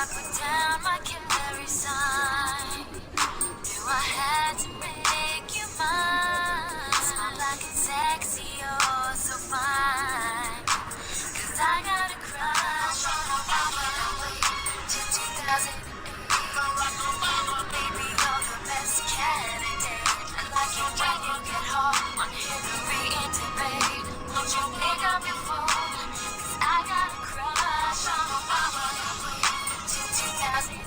I put down my Canary sign. Knew I had to make you mine. Smile like it's sexy, oh so fine. 'Cause I got a crush on a woman till 2008. Baby, you're the best candidate. I like it when you get hard on Hillary in debate. Won't you pick up your phone? 'Cause I got a crush on a woman till 2008.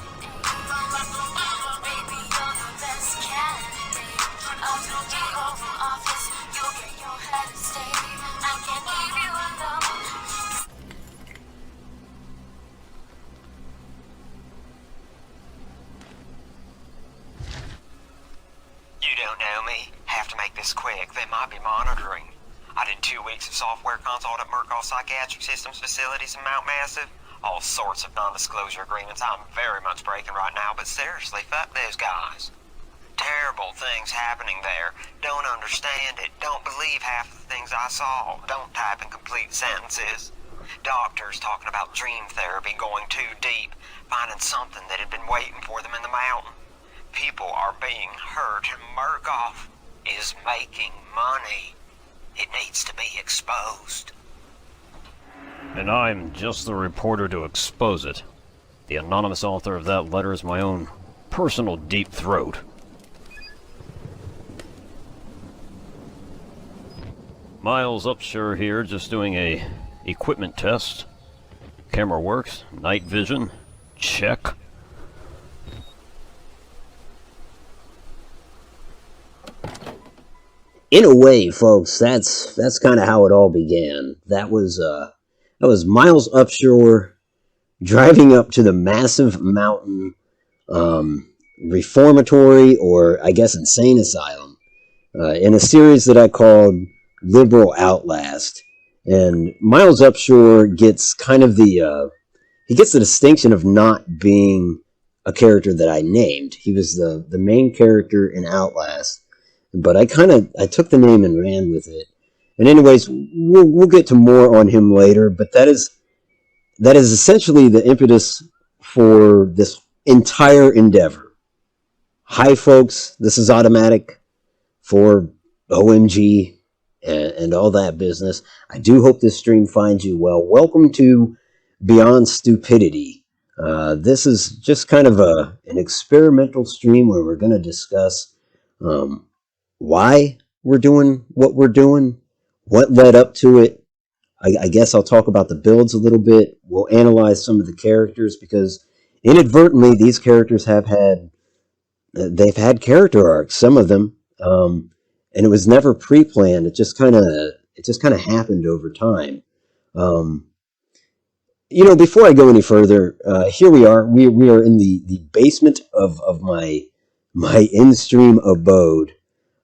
Baby, you're the best candidate. Up in the Oval Office, you'll get your head and stay. I can't leave you alone. You don't know me. Have to make this quick. They might be monitoring. I did 2 weeks of software consult at Murkoff Psychiatric Systems facilities in Mount Massive. All sorts of non-disclosure agreements I'm very much breaking right now, but seriously, fuck those guys. Terrible things happening there. Don't understand it. Don't believe half the things I saw. Don't type in complete sentences. Doctors talking about dream therapy going too deep, finding something that had been waiting for them in the mountain. People are being hurt, and Murkoff is making money. It needs to be exposed. And I'm just the reporter to expose it. The anonymous author of that letter is my own personal deep throat. Miles Upshur here, just doing a equipment test. Camera works, night vision, check. In a way, folks, that's kind of how it all began. That was Miles Upshur driving up to the massive mountain reformatory, or I guess insane asylum, in a series that I called Liberal Outlast. And Miles Upshur gets kind of the distinction of not being a character that I named. He was the main character in Outlast. But I took the name and ran with it. And anyways, we'll get to more on him later, but that is essentially the impetus for this entire endeavor. Hi folks, this is Automatic for OMG and all that business. I do hope this stream finds you well. Welcome to Beyond Stupidity. This is just kind of an experimental stream where we're going to discuss why we're doing what we're doing, what led up to it. I guess I'll talk about the builds a little bit. We'll analyze some of the characters, because inadvertently these characters they've had character arcs, some of them, and it was never pre-planned. It just kind of happened over time. Before I go any further, here we are. We are in the basement of my in-stream abode.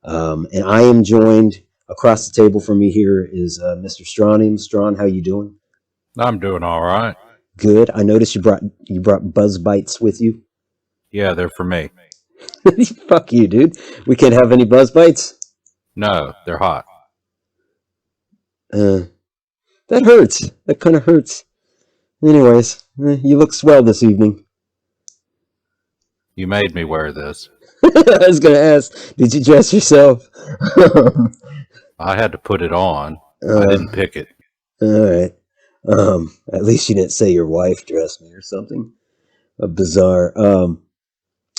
And I am joined across the table from me here is Mr. Stron. Stron, how you doing? I'm doing all right. Good. I noticed you brought Buzz Bites with you. Yeah, they're for me. Fuck you, dude. We can't have any Buzz Bites. No, they're hot. That hurts. That kind of hurts. Anyways, you look swell this evening. You made me wear this. I was going to ask, did you dress yourself? I had to put it on. I didn't pick it. All right. At least you didn't say your wife dressed me or something bizarre.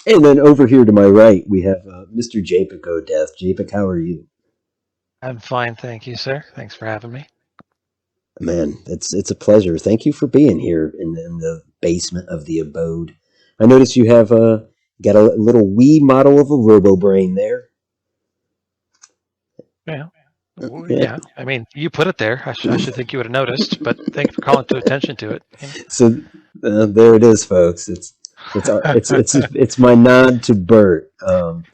And then over here to my right, we have Mr. Japic O'Death. Japic, how are you? I'm fine, thank you, sir. Thanks for having me. Man, it's a pleasure. Thank you for being here in the basement of the abode. I noticed you have got a little wee model of a robo-brain there. Yeah. I mean, you put it there. I should think you would have noticed, but thanks for calling attention to it. So there it is, folks. It's my nod to Bert. And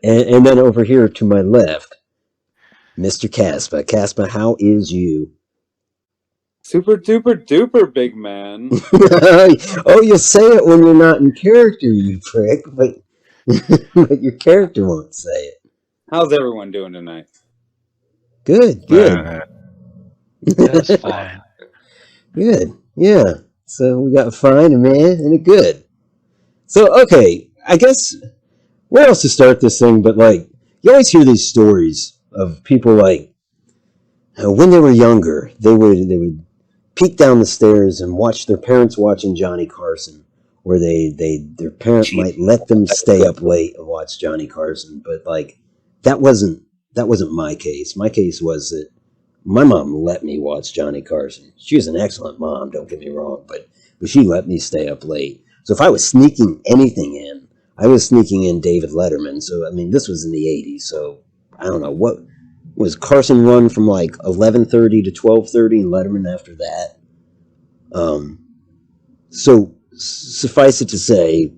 then over here to my left, Mr. Kaspa. Kaspa, how is you? Super duper duper big man. Oh, you'll say it when you're not in character, you prick, but your character won't say it. How's everyone doing tonight? Good. That's fine. Good. Yeah. So we got a fine, a man, and a good. So, okay, I guess where else to start this thing, but like, you always hear these stories of people like, when they were younger, they would peek down the stairs and watch their parents watching Johnny Carson, or their parent might let them stay up late and watch Johnny Carson, but like, that wasn't my case. My case was that my mom let me watch Johnny Carson. She was an excellent mom, don't get me wrong, but she let me stay up late. So if I was sneaking anything in, I was sneaking in David Letterman. So, I mean, this was in the 80s, so I don't know. What was Carson run from like 11:30 to 12:30 and Letterman after that? So suffice it to say,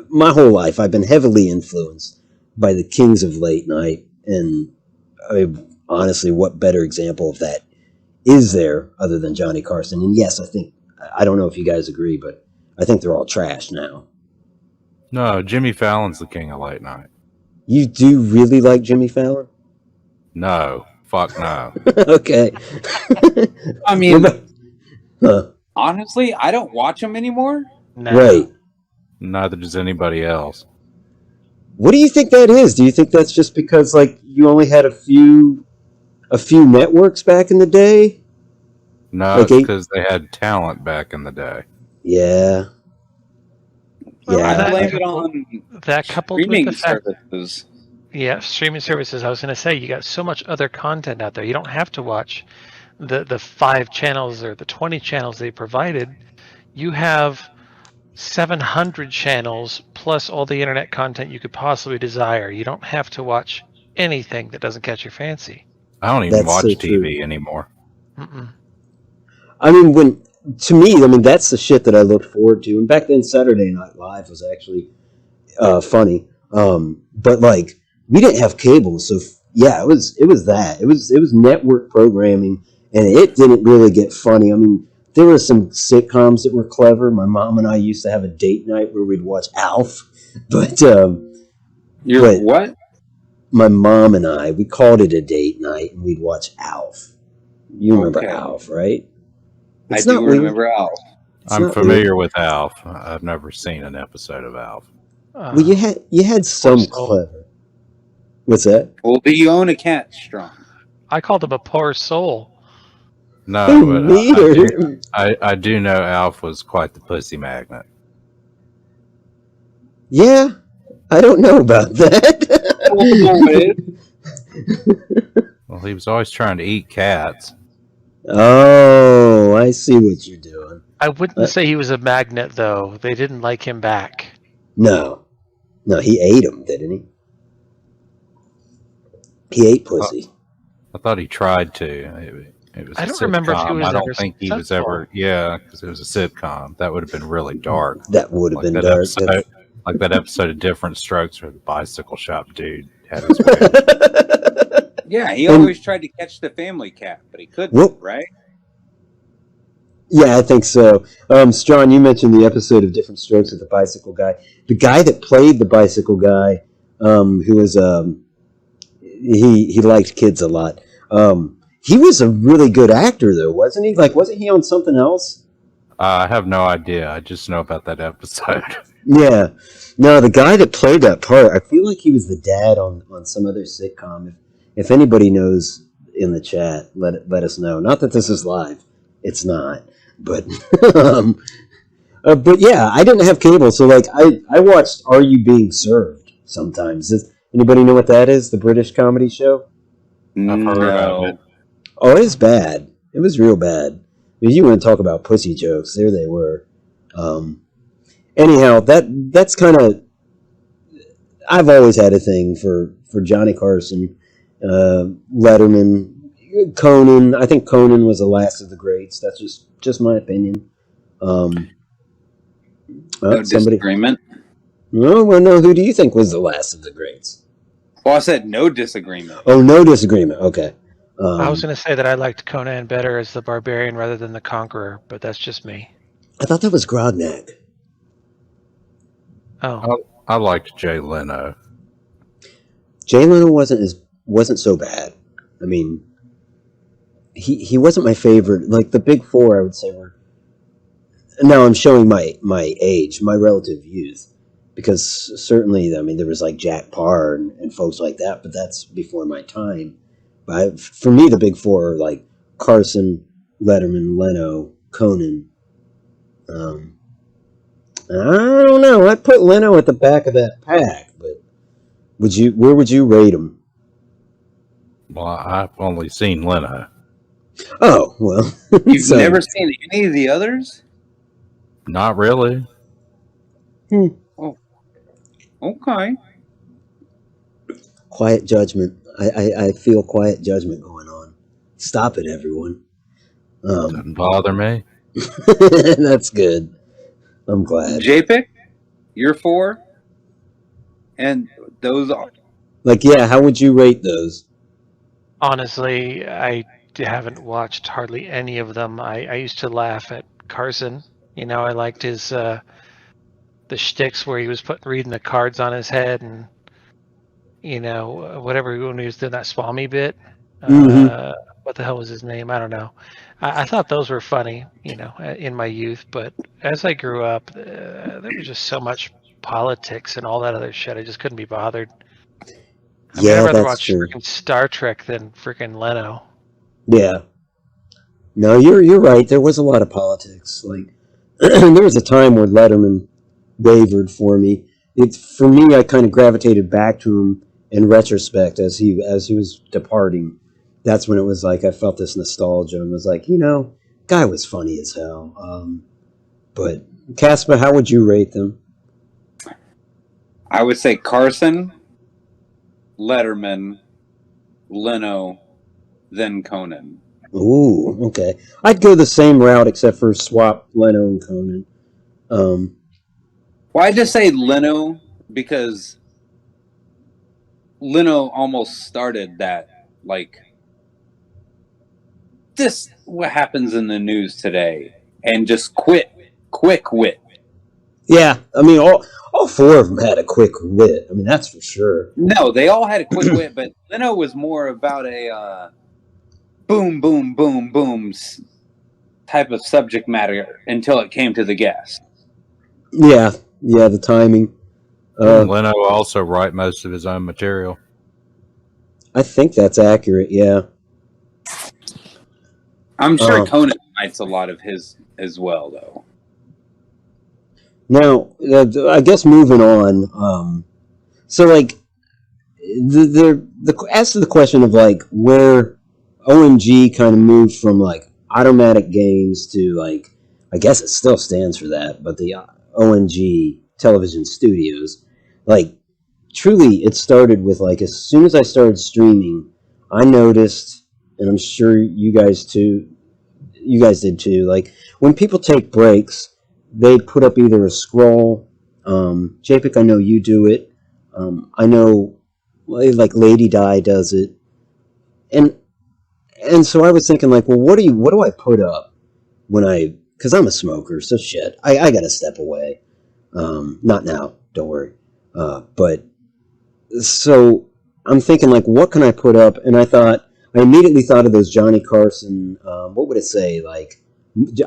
my whole life I've been heavily influenced by the kings of late night, and honestly, what better example of that is there other than Johnny Carson? And yes, I don't know if you guys agree, but I think they're all trash now. No, Jimmy Fallon's the king of late night. You do really like Jimmy Fallon? No, fuck no. Okay. I mean, Huh. honestly, I don't watch them anymore. No. Right. Neither does anybody else. What do you think that is? Do you think that's just because like you only had a few networks back in the day? No, Like it's because they had talent back in the day. Yeah. I Yeah. blame it on That coupled with streaming the fact, services. yeah, streaming services. I was going to say, you got so much other content out there. You don't have to watch the 5 channels or the 20 channels they provided. You have 700 channels plus all the internet content you could possibly desire. You don't have to watch anything that doesn't catch your fancy. I don't even That's so watch true. TV anymore. Mm-mm. I mean, to me, I mean, that's the shit that I looked forward to. And back then, Saturday Night Live was actually funny. But like, we didn't have cable, so yeah, it was that. It was network programming, and it didn't really get funny. I mean, there were some sitcoms that were clever. My mom and I used to have a date night where we'd watch Alf, but What? my mom and we called it a date night, and we'd watch Alf. You remember Okay. Alf, right? I It's do not weird. remember Al. It's I'm not familiar with Alf. I've never seen an episode of Alf. Well, you had some soul. clever. What's that? Well, do you own a cat, Stron? I called him a poor soul. No, Who, but me or- I do know Alf was quite the pussy magnet. Yeah, I don't know about that. Well, he was always trying to eat cats. Oh, I see what you're doing. I wouldn't say he was a magnet, though. They didn't like him back. No, he ate him, didn't he? He ate pussy. I thought he tried to. It was I a don't remember if he sitcom. was I don't ever think he was successful. ever. Yeah, because it was a sitcom. That would have been really dark. That would have Like been that dark. episode, like that episode of Different Strokes where the bicycle shop dude had his way. Yeah, he always tried to catch the family cat, but he couldn't, Whoop. right? Yeah, I think so. Stron, you mentioned the episode of Different Strokes with the bicycle guy. The guy that played the bicycle guy, who was he liked kids a lot. He was a really good actor, though, wasn't he? Like, wasn't he on something else? I have no idea. I just know about that episode. Yeah. No, the guy that played that part, I feel like he was the dad on some other sitcom. If anybody knows in the chat, let us know. Not that this is live. It's not. But but yeah, I didn't have cable, so like I watched Are You Being Served sometimes. Does anybody know what that is? The British comedy show? I've heard of it. Oh, it is bad. It was real bad. If you want to talk about pussy jokes, there they were. Anyhow, that's kind of. I've always had a thing for Johnny Carson, Letterman, Conan. I think Conan was the last of the greats. That's just my opinion. No Somebody. disagreement. No, well, no. Who do you think was the last of the greats? Well, I said no disagreement. Oh, no disagreement. Okay. I was going to say that I liked Conan better as the barbarian rather than the conqueror, but that's just me. I thought that was Grodnak. Oh, I liked Jay Leno. Jay Leno wasn't so bad. I mean, he wasn't my favorite. Like the big four, I would say were. Now I'm showing my age, my relative youth, because certainly, I mean, there was like Jack Parr and folks like that, but that's before my time. But for me, the big four are like Carson, Letterman, Leno, Conan. I don't know. I'd put Leno at the back of that pack, but where would you rate him? Well, I've only seen Leno. Oh, well. You've never seen any of the others? Not really. Oh, okay. Quiet judgment. I feel quiet judgment going on. Stop it, everyone. Doesn't bother me. That's good. I'm glad. Japic, you're 4, and those are. Like, yeah, how would you rate those? Honestly, I haven't watched hardly any of them. I used to laugh at Carson. You know, I liked his the shticks where he was reading the cards on his head, and you know, whatever when he was doing that Swami bit. Mhm. What the hell was his name? I don't know. I thought those were funny, you know, in my youth. But as I grew up, there was just so much politics and all that other shit. I just couldn't be bothered. I mean, I'd rather watch freaking Star Trek than freaking Leno. Yeah. No, you're right. There was a lot of politics. Like, there was a time where Letterman wavered for me. For me, I kind of gravitated back to him in retrospect as he was departing. That's when it was like I felt this nostalgia and was like, guy was funny as hell. But Kaspa, how would you rate them? I would say Carson, Letterman, Leno, then Conan. Ooh, okay. I'd go the same route except for swap Leno and Conan. Well, I just say Leno because Leno almost started that, like, this what happens in the news today, and just quick wit. Yeah, I mean, all four of them had a quick wit. I mean, that's for sure. No, they all had a quick wit, but Leno was more about a boom, boom, boom, booms type of subject matter until it came to the guest. Yeah, the timing. Leno also write most of his own material. I think that's accurate, yeah. I'm sure Conan writes a lot of his as well, though. Now, I guess moving on. So, like, as to the question of like where OMG kind of moved from like automatic games to like, I guess it still stands for that, but the OMG television studios, like, truly, it started with like as soon as I started streaming, I noticed, and I'm sure you guys did too. Like when people take breaks, they put up either a scroll. Japic, I know you do it. I know, like Lady Di does it, and so I was thinking like, well, what do I put up because I'm a smoker, so shit, I gotta step away. Not now, don't worry. But so I'm thinking like, what can I put up? And I immediately thought of those Johnny Carson. What would it say? Like,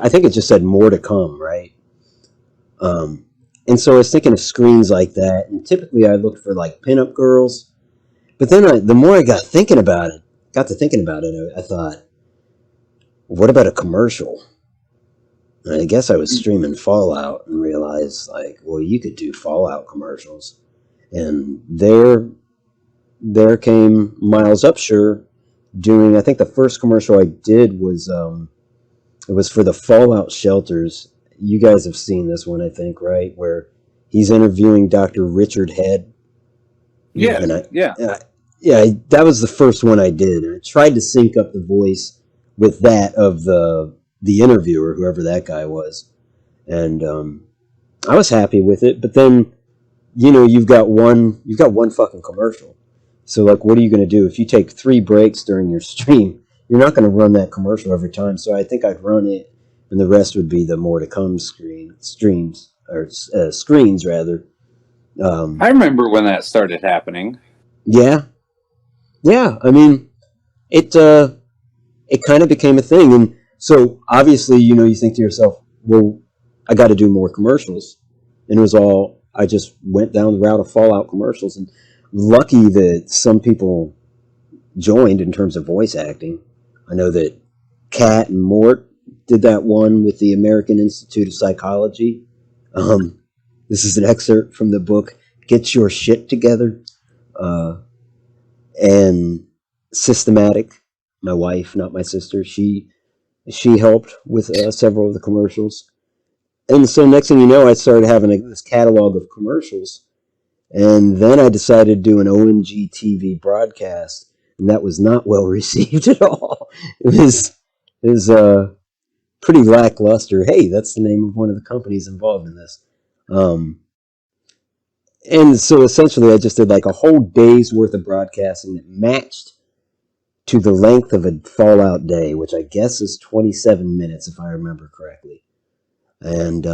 I think it just said more to come, right? And so I was thinking of screens like that. And typically I looked for like pinup girls. But then the more I got to thinking about it, I thought, what about a commercial? And I guess I was streaming Fallout and realized like, well, you could do Fallout commercials. And there came Miles Upshur doing, I think the first commercial I did was, it was for the Fallout shelters. You guys have seen this one, I think, right? Where he's interviewing Dr. Richard Head. Yeah, yeah, that was the first one I did. And I tried to sync up the voice with that of the interviewer, whoever that guy was. And I was happy with it. But then, you've got one fucking commercial. So, like, what are you going to do? If you take 3 breaks during your stream, you're not going to run that commercial every time. So I think I'd run it, and the rest would be the more to come screens, rather. I remember when that started happening. Yeah. I mean, it it kind of became a thing. And so obviously, you think to yourself, well, I got to do more commercials. And it was all, I just went down the route of Fallout commercials. And lucky that some people joined in terms of voice acting. I know that Kat and Mort did that one with the American Institute of Psychology. This is an excerpt from the book Get Your Shit Together. And Systematic, my wife, not my sister, she helped with several of the commercials. And so next thing you know, I started having this catalog of commercials. And then I decided to do an OMG TV broadcast. And that was not well received at all. It was pretty lackluster. Hey, that's the name of one of the companies involved in this. And so essentially I just did like a whole day's worth of broadcasting that matched to the length of a Fallout day, which I guess is 27 minutes if I remember correctly. And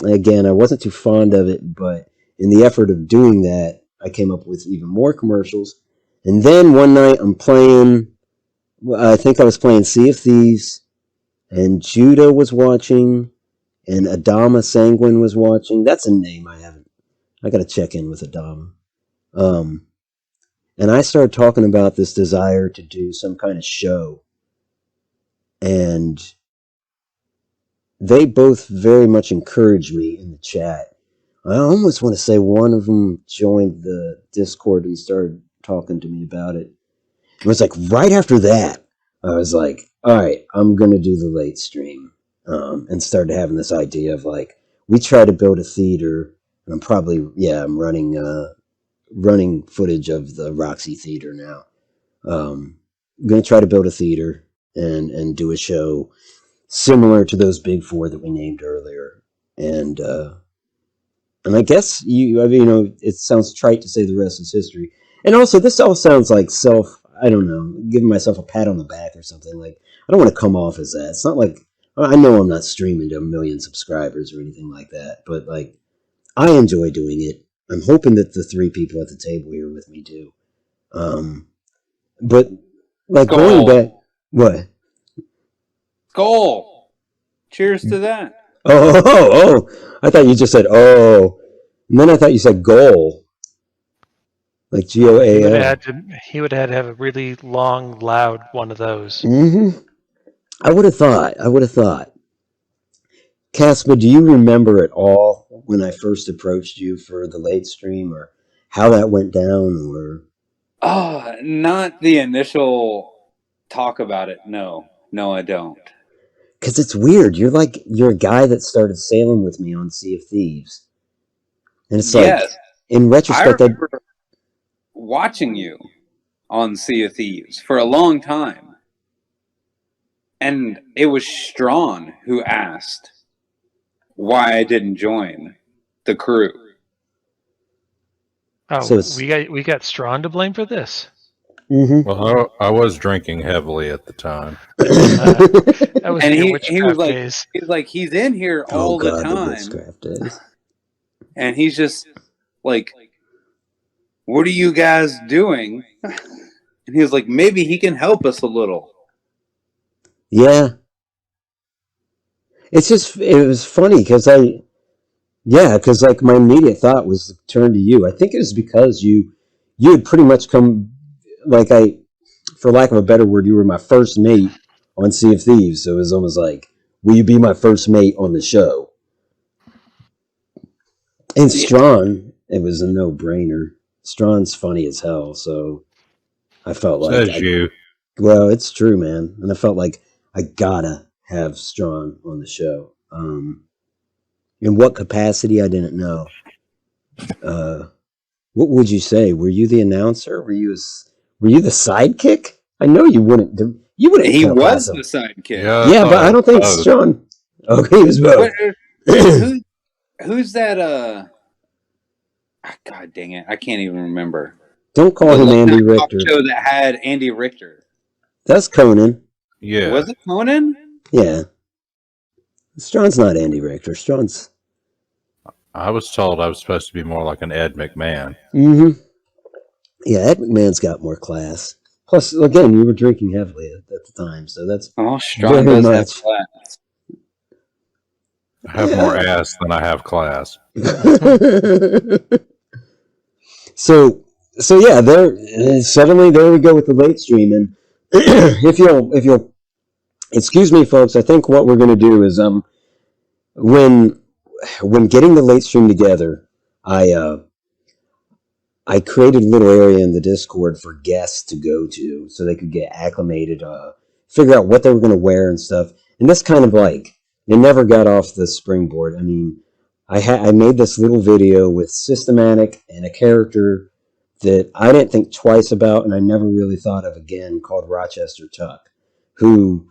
again, I wasn't too fond of it, but in the effort of doing that, I came up with even more commercials. And then one night I'm playing, I think I was playing Sea of Thieves, and Judah was watching, and Adama Sanguine was watching. That's a name I got to check in with Adama. And I started talking about this desire to do some kind of show. And they both very much encouraged me in the chat. I almost want to say one of them joined the Discord and started talking to me about it. It was like right after that, I was like, all right, I'm going to do the late stream. And started having this idea of like, we try to build a theater. And I'm running footage of the Roxy Theater now. I'm going to try to build a theater and do a show similar to those big four that we named earlier. And I guess it sounds trite to say the rest is history. And also, this all sounds like giving myself a pat on the back or something. Like, I don't want to come off as that. It's not like, I know I'm not streaming to 1 million subscribers or anything like that, but like, I enjoy doing it. I'm hoping that the 3 people at the table here with me do. But like going back, what? Goal. Cheers to that. Oh! I thought you just said oh, and then I thought you said goal, like GOAL. He would have had to have a really long, loud one of those. Mm-hmm. I would have thought. Kaspa, do you remember at all when I first approached you for the late stream, or how that went down, or? Oh, not the initial talk about it. No, I don't. Because it's weird. You're a guy that started sailing with me on Sea of Thieves, and it's like, in retrospect, I remember watching you on Sea of Thieves for a long time, and it was Stron who asked why I didn't join the crew. Oh, so we got Stron to blame for this. Mm-hmm. Well, I was drinking heavily at the time. And he was like, he's in here all the time, and he's just like, "What are you guys doing?" And he was like, "Maybe he can help us a little." Yeah. It was funny because like my immediate thought was to turn to you. I think it was because you had pretty much come, like for lack of a better word, you were my first mate on Sea of Thieves. So it was almost like, will you be my first mate on the show? And Stron, it was a no-brainer. Stron's funny as hell, so I felt like... Says you. Well, it's true, man. And I felt like I gotta have Stron on the show. In what capacity, I didn't know. What would you say? Were you the announcer? Were you the sidekick? I know you wouldn't. You wouldn't. He was the sidekick. Yeah, but I don't think Stron. Oh, he was both. Who's that? God dang it! I can't even remember. Don't call him Andy Richter. Show that had Andy Richter. That's Conan. Yeah. Was it Conan? Yeah. Stron's not Andy Richter. Stron's... I was told I was supposed to be more like an Ed McMahon. Mm-hmm. Yeah, Ed McMahon's got more class. Plus, again, you were drinking heavily at the time, so that's Stron very does much. have class. I have more ass than I have class. So yeah, suddenly there we go with the late stream, and if you'll excuse me, folks, I think what we're going to do is when getting the late stream together, I created a little area in the Discord for guests to go to so they could get acclimated, figure out what they were going to wear and stuff. And this kind of like, it never got off the springboard. I mean, I made this little video with Systematic and a character that I didn't think twice about and I never really thought of again, called Rochester Tuck, who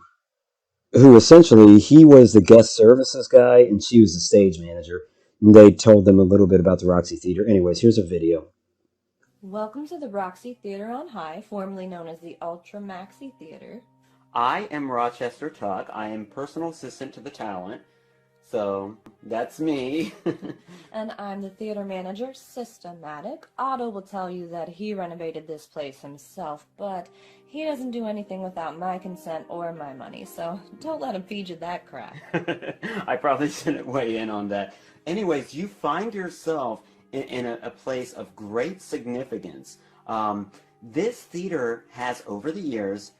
essentially, he was the guest services guy and she was the stage manager. And they told them a little bit about the Roxy Theater. Anyways, here's a video. Welcome to the Roxy Theater on High, formerly known as the Ultra Maxi Theater. I am Rochester Tuck. I am personal assistant to the talent. So, that's me. And I'm the theater manager, Systematic. Otto will tell you that he renovated this place himself, but he doesn't do anything without my consent or my money, so don't let him feed you that crap. I probably shouldn't weigh in on that. Anyways, you find yourself in a place of great significance. This theater has, over the years,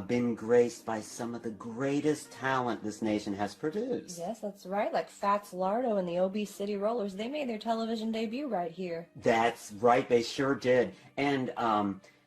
been graced by some of the greatest talent this nation has produced. Yes, that's right. Like Fats Lardo and the OB City Rollers, they made their television debut right here. That's right, they sure did. And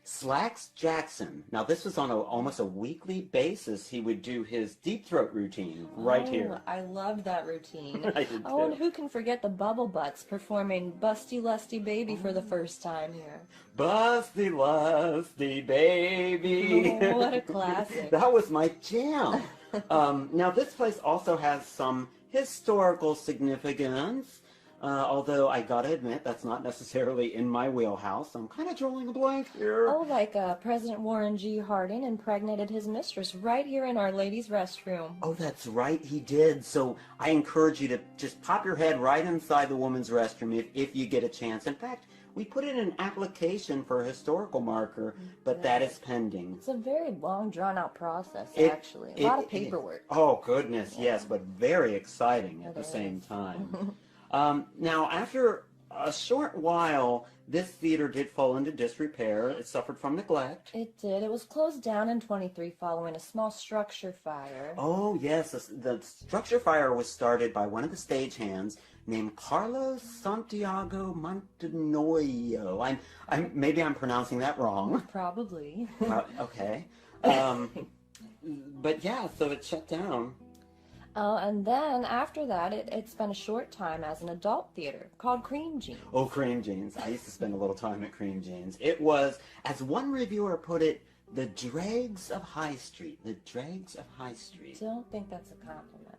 Slacks Jackson, now this was on almost a weekly basis. He would do his deep throat routine right here. I loved that routine. I did Oh, too. and who can forget the Bubble Butts performing Busty Lusty Baby for the first time here. Busty Lusty Baby. Oh, what a classic. That was my jam. Now this place also has some historical significance. Although I gotta admit, that's not necessarily in my wheelhouse. I'm kind of drawing a blank here. Oh, like President Warren G. Harding impregnated his mistress right here in Our Lady's restroom. Oh, that's right, he did. So I encourage you to just pop your head right inside the woman's restroom if you get a chance. In fact, we put in an application for a historical marker, but that is pending. It's a very long, drawn-out process, actually. A lot of paperwork. Oh, goodness, yes, but very exciting at the same time. Now, after a short while, this theater did fall into disrepair. It suffered from neglect. It did. It was closed down in 23 following a small structure fire. Oh, yes. The structure fire was started by one of the stagehands named Carlos Santiago Montenoyo. Maybe I'm pronouncing that wrong. Probably. Okay. But yeah, so it shut down. Oh, and then after that, it spent a short time as an adult theater called Cream Jeans. Oh, Cream Jeans. I used to spend a little time at Cream Jeans. It was, as one reviewer put it, the dregs of High Street. The dregs of High Street. Don't think that's a compliment.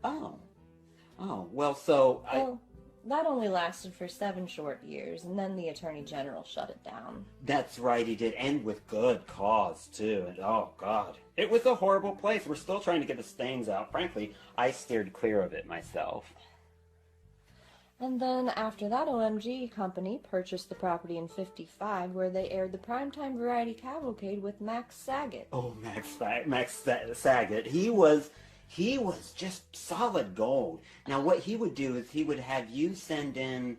Oh, well, so Well, that only lasted for 7 short years, and then the Attorney General shut it down. That's right, he did, and with good cause, too. And oh, God. It was a horrible place. We're still trying to get the stains out. Frankly, I steered clear of it myself. And then after that, OMG Company purchased the property in 55, where they aired the primetime variety cavalcade with Max Saget. Oh, Max Saget. He was just solid gold. Now, what he would do is he would have you send in,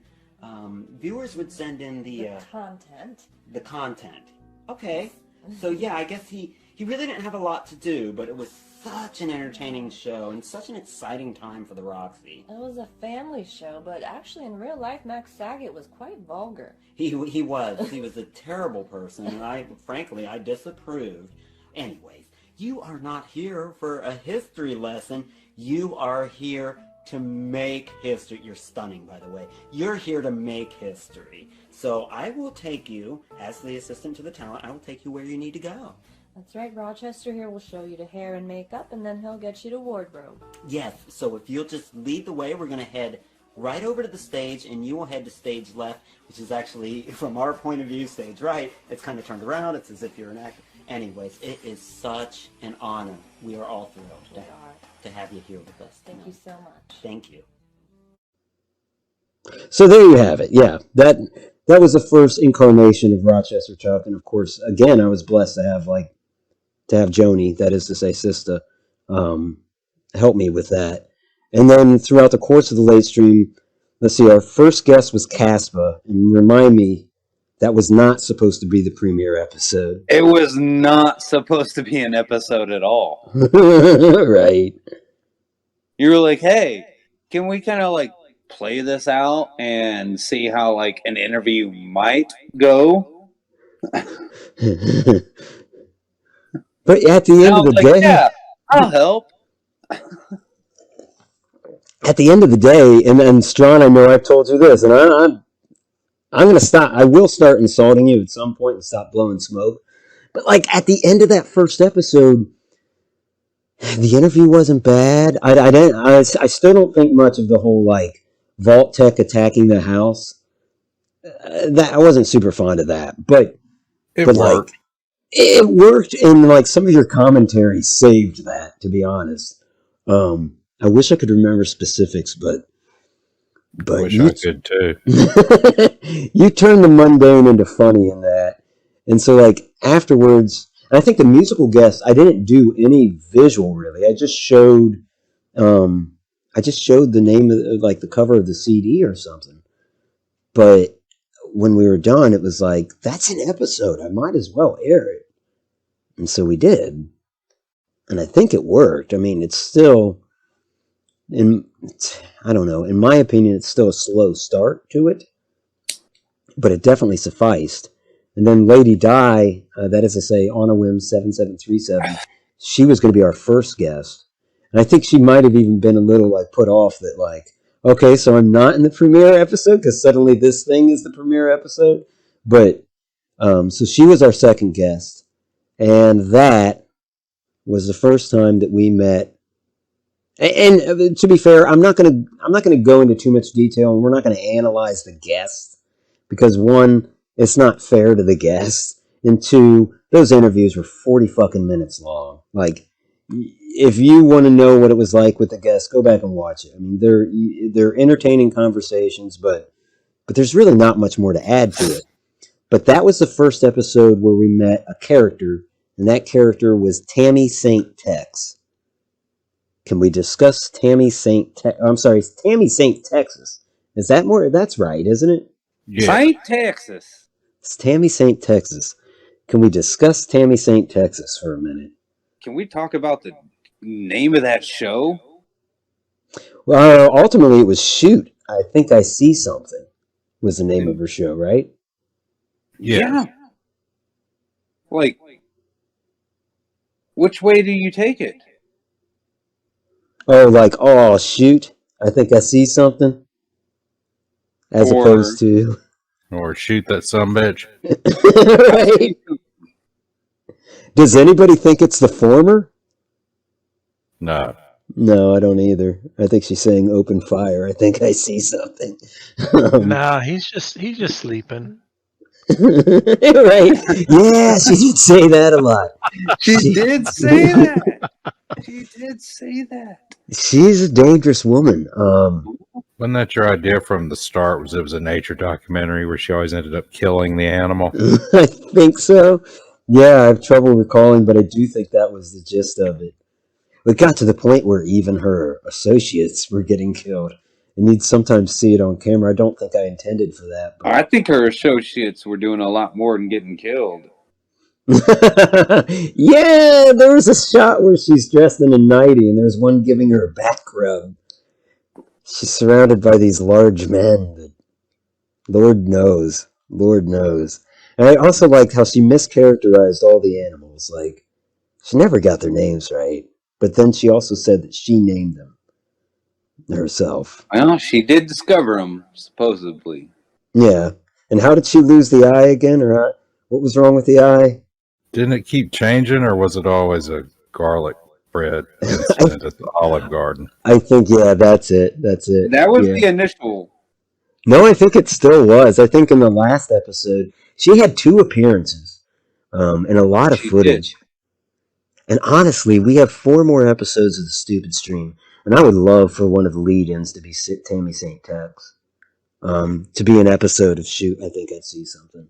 viewers would send in the content. The content. Okay. So, yeah, I guess he really didn't have a lot to do, but it was such an entertaining show and such an exciting time for the Roxy. It was a family show, but actually in real life, Max Saget was quite vulgar. He was. He was a terrible person, and I disapproved. Anyways, you are not here for a history lesson. You are here to make history. You're stunning, by the way. You're here to make history. So I will take you, as the assistant to the talent, I will take you where you need to go. That's right, Rochester here will show you to hair and makeup, and then he'll get you to wardrobe. Yes, so if you'll just lead the way, we're going to head right over to the stage, and you will head to stage left, which is actually, from our point of view, stage right. It's kind of turned around. It's as if you're an actor. Anyways, it is such an honor. We are all thrilled to have you here with us tonight. Thank you so much. Thank you. So there you have it. Yeah, that was the first incarnation of Rochester Chuck, and of course, again, I was blessed to have Joni, that is to say, Sista, help me with that. And then throughout the course of the late stream, let's see, our first guest was Kaspa, and remind me, that was not supposed to be the premiere episode. It was not supposed to be an episode at all. Right. You were like, hey, can we kind of like play this out and see how like an interview might go? But at the end of the day... Yeah, I'll help. At the end of the day, and Stron, I know I've told you this, and I'm going to stop. I will start insulting you at some point and stop blowing smoke. But like at the end of that first episode, the interview wasn't bad. I still don't think much of the whole like Vault Tech attacking the house. That I wasn't super fond of that, but it worked. Like, it worked, and like some of your commentary saved that. To be honest, I wish I could remember specifics, but I wish I could too. You turn the mundane into funny in that. And so like afterwards, and I think the musical guest, I didn't do any visual really. I just showed the name of like the cover of the CD or something. But when we were done, it was like, that's an episode. I might as well air it. And so we did. And I think it worked. I mean, it's still I don't know. In my opinion, it's still a slow start to it, but it definitely sufficed. And then Lady Di, that is to say, on a whim 7737, she was going to be our first guest. And I think she might have even been a little like put off that like, okay, so I'm not in the premiere episode because suddenly this thing is the premiere episode. But so she was our second guest, and that was the first time that we met. And to be fair, I'm not going to go into too much detail, and we're not going to analyze the guests because one, it's not fair to the guests, and two, those interviews were 40 fucking minutes long. Like, if you want to know what it was like with the guests, go back and watch it. I mean, they're entertaining conversations, but there's really not much more to add to it. But that was the first episode where we met a character, and that character was Tammy St. Tex. Can we discuss Tammy St. Tammy St. Texas. Is that more? That's right, isn't it? Yeah. St. Texas. It's Tammy St. Texas. Can we discuss Tammy St. Texas for a minute? Can we talk about the name of that show? Well, ultimately it was Shoot. I Think I See Something was the name of her show, right? Yeah. Like, which way do you take it? Oh, like, oh, shoot, I think I see something. As opposed to... Or shoot that sumbitch. Right? Does anybody think it's the former? No. No, I don't either. I think she's saying open fire. I think I see something. Nah, he's just sleeping. Right? Yeah, she did say that a lot. She did say that. She did say that. She's a dangerous woman. Wasn't that your idea from the start? Was it was a nature documentary where she always ended up killing the animal? I think so. Yeah, I have trouble recalling, but I do think that was the gist of it. It got to the point where even her associates were getting killed. And you'd sometimes see it on camera. I don't think I intended for that. But... I think her associates were doing a lot more than getting killed. Yeah, there was a shot where she's dressed in a nightie and there's one giving her a back rub. She's surrounded by these large men that Lord knows. And I also liked how she mischaracterized all the animals. Like, she never got their names right. But then she also said that she named them herself. Well, she did discover them, supposedly. Yeah. And how did she lose the eye again? Or what was wrong with the eye? Didn't it keep changing, or was it always a garlic bread instead of the Olive Garden? I think, yeah, that's it. That was the initial. No, I think it still was. I think in the last episode, she had 2 appearances and a lot of footage. Did. And honestly, we have 4 more episodes of the Stupid Stream, and I would love for one of the lead-ins to be Tammy St. Tex. to be an episode of Shoot, I think I'd see something.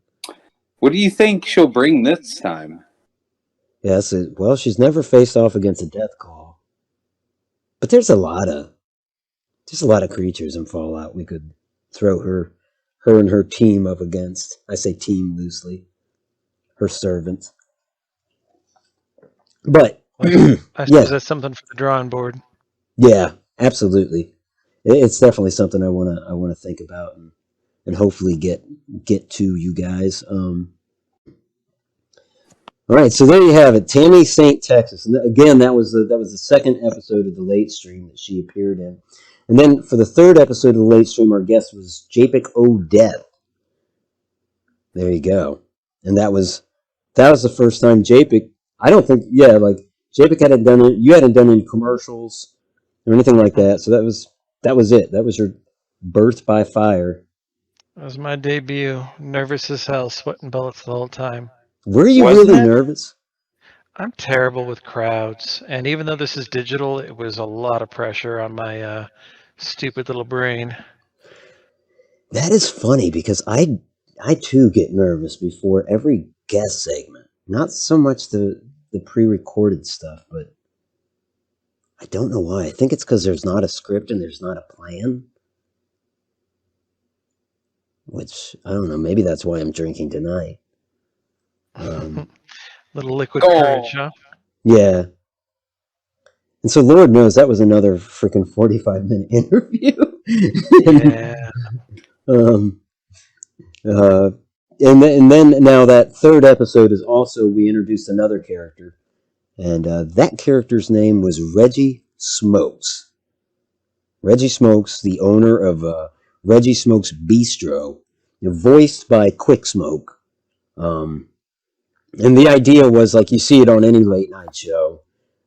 What do you think she'll bring this time? Yes, well, she's never faced off against a death call. But there's a lot of creatures in Fallout we could throw her and her team up against. I say team loosely. Her servants. But I suppose that's something for the drawing board. Yeah, absolutely. It's definitely something I wanna think about and hopefully get to you guys. All right, so there you have it, Tammy St. Texas. And again, that was the second episode of the late stream that she appeared in. And then for the third episode of the late stream, our guest was Japic O'Death. There you go. And that was the first time Japic. I don't think, Japic hadn't done it. You hadn't done any commercials or anything like that. So that was it. That was your birth by fire. That was my debut. Nervous as hell, sweating bullets the whole time. Were you really nervous? I'm terrible with crowds, and even though this is digital, it was a lot of pressure on my stupid little brain. That is funny because I too get nervous before every guest segment. Not so much the pre-recorded stuff, but I don't know why. I think it's because there's not a script and there's not a plan. Which, I don't know, maybe that's why I'm drinking tonight. Little liquid courage, huh? Yeah. And so Lord knows that was another freaking 45-minute interview. Yeah. And then now that third episode is also, we introduced another character. And that character's name was Reggie Smokes. Reggie Smokes, the owner of Reggie Smokes Bistro, voiced by Quick Smoke. And the idea was, like you see it on any late night show,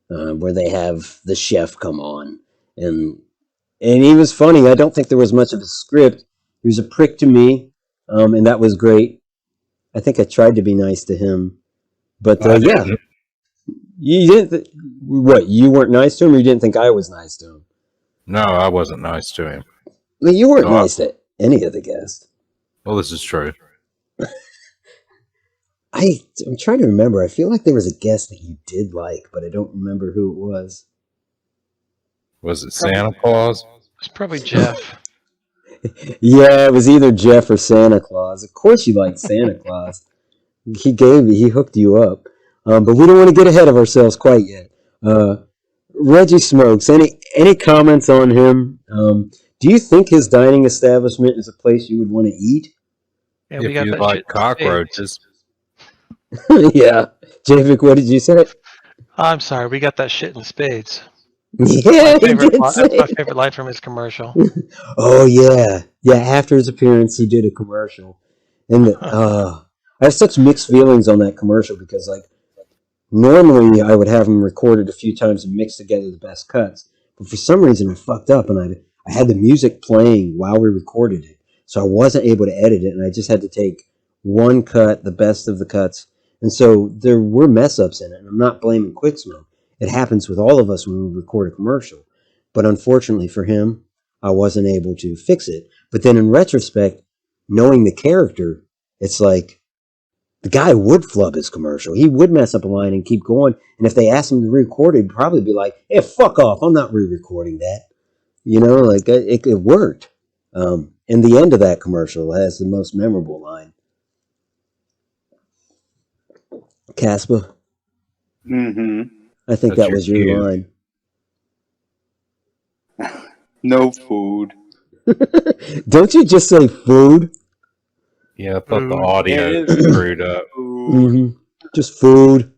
where they have the chef come on. And he was funny. I don't think there was much of a script. He was a prick to me, and that was great. I think I tried to be nice to him. But, yeah. You didn't... What, you weren't nice to him, or you didn't think I was nice to him? No, I wasn't nice to him. Well, you weren't nice to any of the guests. Well, this is true. I'm trying to remember. I feel like there was a guest that you did like, but I don't remember who it was. Was it Santa Claus? It's probably Jeff. Yeah, it was either Jeff or Santa Claus. Of course you liked Santa Claus. He hooked you up. But we don't want to get ahead of ourselves quite yet. Reggie Smokes, any comments on him? Do you think his dining establishment is a place you would want to eat? Yeah, if you like cockroaches. Yeah. Javic, what did you say? I'm sorry, we got that shit in spades. Yeah, that's my favorite line from his commercial. Oh, yeah. Yeah, after his appearance, he did a commercial. And I have such mixed feelings on that commercial because, like, normally I would have him recorded a few times and mix together the best cuts. But for some reason, I fucked up and I had the music playing while we recorded it. So I wasn't able to edit it, and I just had to take one cut, the best of the cuts. And so there were mess-ups in it, and I'm not blaming Quicksmoke. It happens with all of us when we record a commercial. But unfortunately for him, I wasn't able to fix it. But then in retrospect, knowing the character, it's like, the guy would flub his commercial. He would mess up a line and keep going. And if they asked him to re-record it, he'd probably be like, hey, fuck off, I'm not re-recording that. You know, like, it worked. And the end of that commercial has the most memorable line. Kaspa? Mm-hmm. I think that was your line. No food. Don't you just say food? Yeah, I thought the audio screwed up. Mm-hmm. Just food.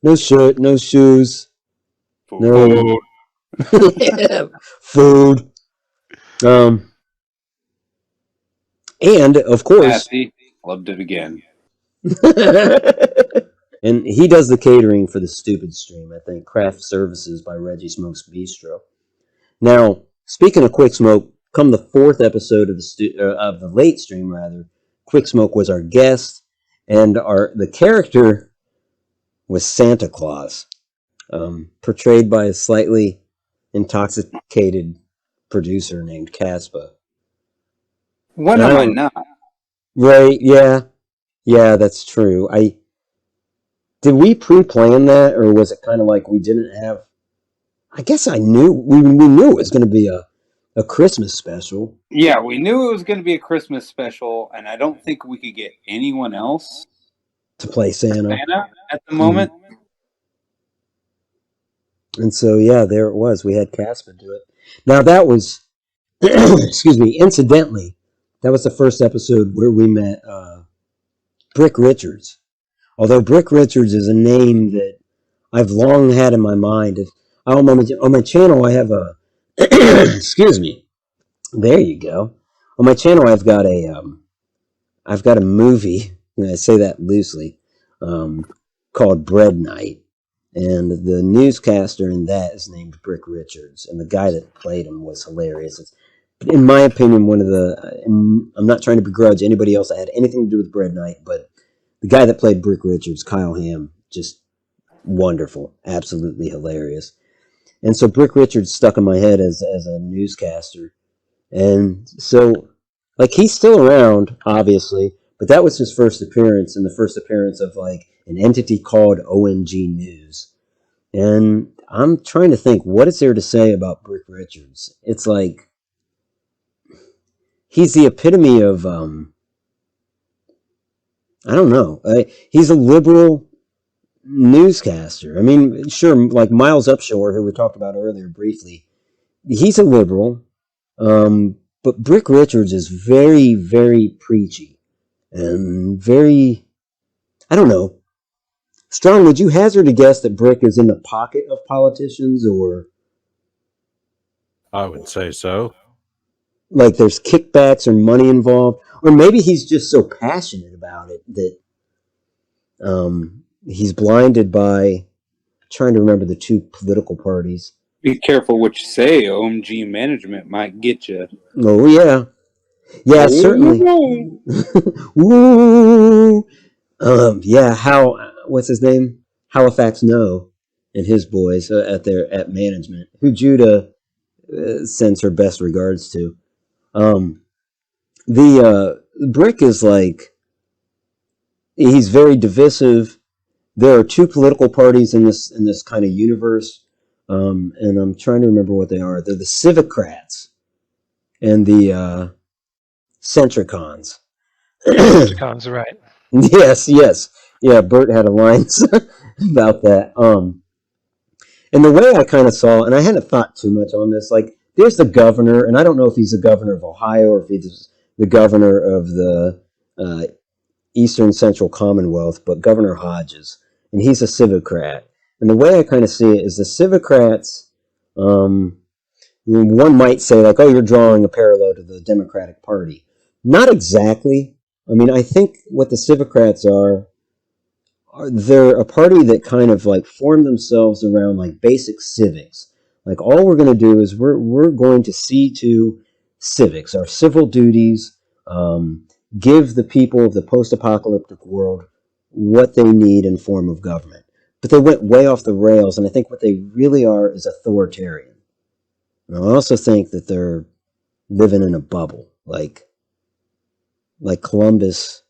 No shirt, no shoes. Food. No food. And of course, Happy. Loved it again. And he does the catering for the stupid stream, I think. Craft Services by Reggie Smokes Bistro. Now, speaking of Quick Smoke, come the fourth episode of the late stream, rather, Quick Smoke was our guest, and the character was Santa Claus, portrayed by a slightly intoxicated producer named Kaspa. When am I not? Right? Yeah, that's true. Did we pre-plan that, or was it kind of like we didn't have? I guess I knew we knew it was going to be a Christmas special. Yeah, we knew it was going to be a Christmas special, and I don't think we could get anyone else to play Santa at the moment. And so, yeah, there it was. We had Kaspa do it. Now, that was, excuse me, incidentally, that was the first episode where we met Brick Richards. Although Brick Richards is a name that I've long had in my mind. On my channel, I have a, excuse me, there you go. On my channel, I've got a movie, and I say that loosely, called Bread Night. And the newscaster in that is named Brick Richards, and the guy that played him was hilarious. It's, in my opinion, I'm not trying to begrudge anybody else that had anything to do with Bread Night, but the guy that played Brick Richards, Kyle Hamm, just wonderful, absolutely hilarious. And so Brick Richards stuck in my head as a newscaster. And so, like, he's still around, obviously, but that was his first appearance, and the first appearance of, like, an entity called ONG News. And I'm trying to think, what is there to say about Brick Richards? It's like, he's the epitome of, I don't know. He's a liberal newscaster. I mean, sure, like Miles Upshur, who we talked about earlier briefly, he's a liberal, but Brick Richards is very, very preachy and very, I don't know. Stron, would you hazard a guess that Brick is in the pocket of politicians, or? I would say so. Like there's kickbacks or money involved, or maybe he's just so passionate about it that he's blinded by trying to remember the two political parties. Be careful what you say. OMG management might get you. Oh, yeah. Yeah, certainly. Woo! What's his name? Halifax No and his boys at management, who Judah sends her best regards to. The Brick is like, he's very divisive. There are two political parties in this kind of universe, and I'm trying to remember what they are. They're the Civicrats and the Centricons. Centricons are right. Yes. Yeah, Bert had a line about that. And the way I kind of saw, and I hadn't thought too much on this, like, there's the governor, and I don't know if he's the governor of Ohio or if he's the governor of the Eastern Central Commonwealth, but Governor Hodges, and he's a Civicrat. And the way I kind of see it is the Civicrats, one might say, like, oh, you're drawing a parallel to the Democratic Party. Not exactly. I mean, I think what the Civicrats are they're a party that kind of like formed themselves around like basic civics. Like, all we're going to do is we're going to see to civics, our civil duties, give the people of the post-apocalyptic world what they need in form of government. But they went way off the rails, and I think what they really are is authoritarian. And I also think that they're living in a bubble. Like Columbus,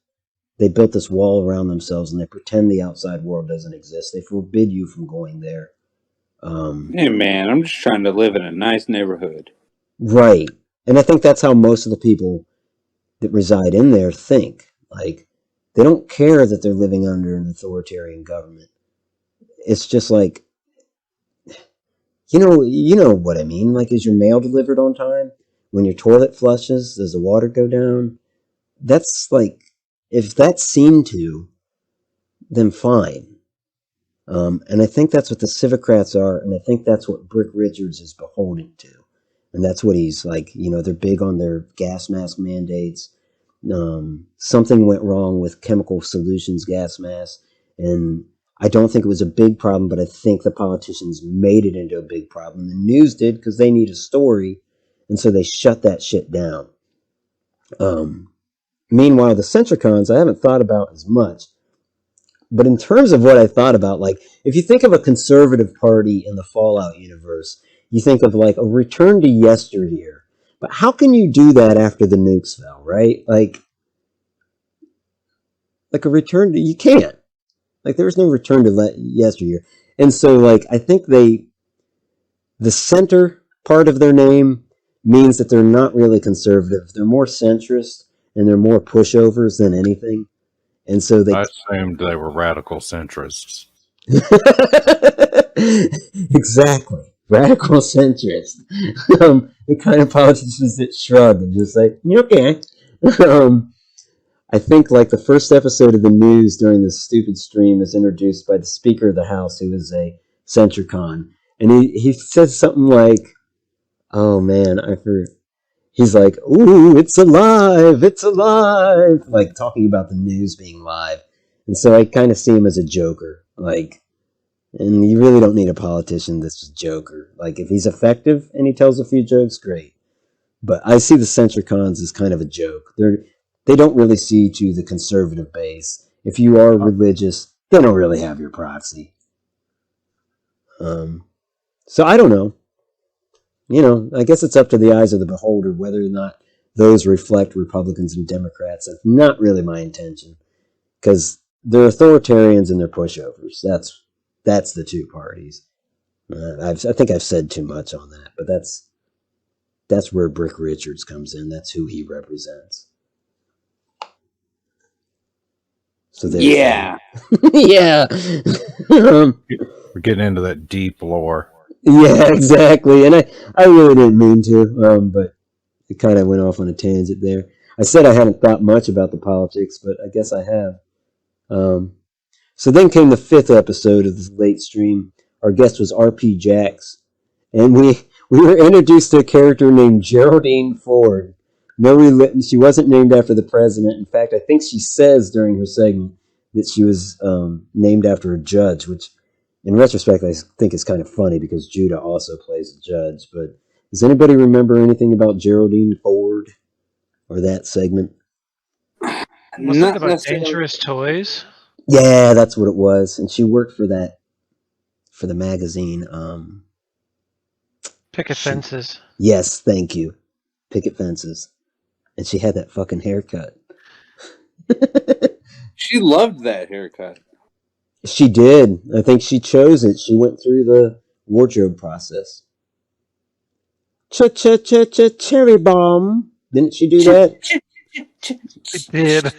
they built this wall around themselves, and they pretend the outside world doesn't exist. They forbid you from going there. Hey, man, I'm just trying to live in a nice neighborhood. Right. And I think that's how most of the people that reside in there think. Like, they don't care that they're living under an authoritarian government. It's just like, you know what I mean? Like, is your mail delivered on time? When your toilet flushes, does the water go down? That's like, if that's seen to, then fine. And I think that's what the Civicrats are, and I think that's what Brick Richards is beholden to. And that's what he's like, they're big on their gas mask mandates. Something went wrong with Chemical Solutions gas masks, and I don't think it was a big problem, but I think the politicians made it into a big problem. The news did, because they need a story, and so they shut that shit down. Meanwhile, the Centricons, I haven't thought about as much. But in terms of what I thought about, like, if you think of a conservative party in the Fallout universe, you think of, like, a return to yesteryear. But how can you do that after the nukes fell, right? Like a return to, you can't. Like, there's no return to yesteryear. And so, like, I think the center part of their name means that they're not really conservative. They're more centrist, and they're more pushovers than anything. And so I assumed they were radical centrists. Exactly. Radical centrist. The kind of politicians that shrug and just say, okay. I think like the first episode of the news during this stupid stream is introduced by the Speaker of the House, who is a Centricon. And he says something like, oh man, I forget. He's like, ooh, it's alive, like talking about the news being live. And so I kind of see him as a joker, like, and you really don't need a politician that's a joker. Like, if he's effective and he tells a few jokes, great. But I see the Centricons as kind of a joke. They don't really see to the conservative base. If you are religious, they don't really have your proxy. So I don't know. You know, I guess it's up to the eyes of the beholder whether or not those reflect Republicans and Democrats. That's not really my intention, because they're authoritarians and they're pushovers. That's the two parties. I think I've said too much on that, but that's where Brick Richards comes in. That's who he represents. So yeah. Yeah. We're getting into that deep lore. Yeah, exactly. And I really didn't mean to, but it kind of went off on a tangent there. I said I hadn't thought much about the politics, but I guess I have. So then came the 5th episode of this late stream. Our guest was R.P. Jacks, and we were introduced to a character named Geraldine Ford. She wasn't named after the president. In fact, I think she says during her segment that she was named after a judge, which in retrospect I think is kind of funny because Judah also plays a judge. But does anybody remember anything about Geraldine Ford or that segment? Was it about Dangerous Toys? Yeah, that's what it was. And she worked for the magazine. Picket Fences. Yes, thank you. Picket Fences. And she had that fucking haircut. She loved that haircut. She did. I think she chose it. She went through the wardrobe process. Cherry bomb. Didn't she do that? She did.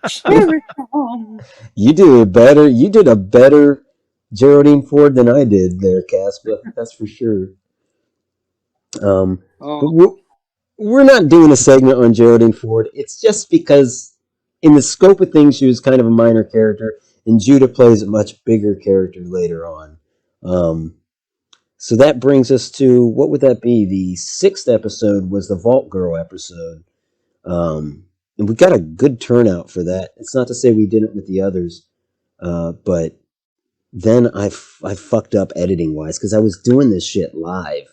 Cherry bomb. You did a better Geraldine Ford than I did there, Kaspa. That's for sure. But we're not doing a segment on Geraldine Ford. It's just because in the scope of things, she was kind of a minor character, and Judah plays a much bigger character later on. So that brings us to, what would that be? The 6th episode was the Vault Girl episode. And we got a good turnout for that. It's not to say we didn't with the others, but then I fucked up editing-wise because I was doing this shit live.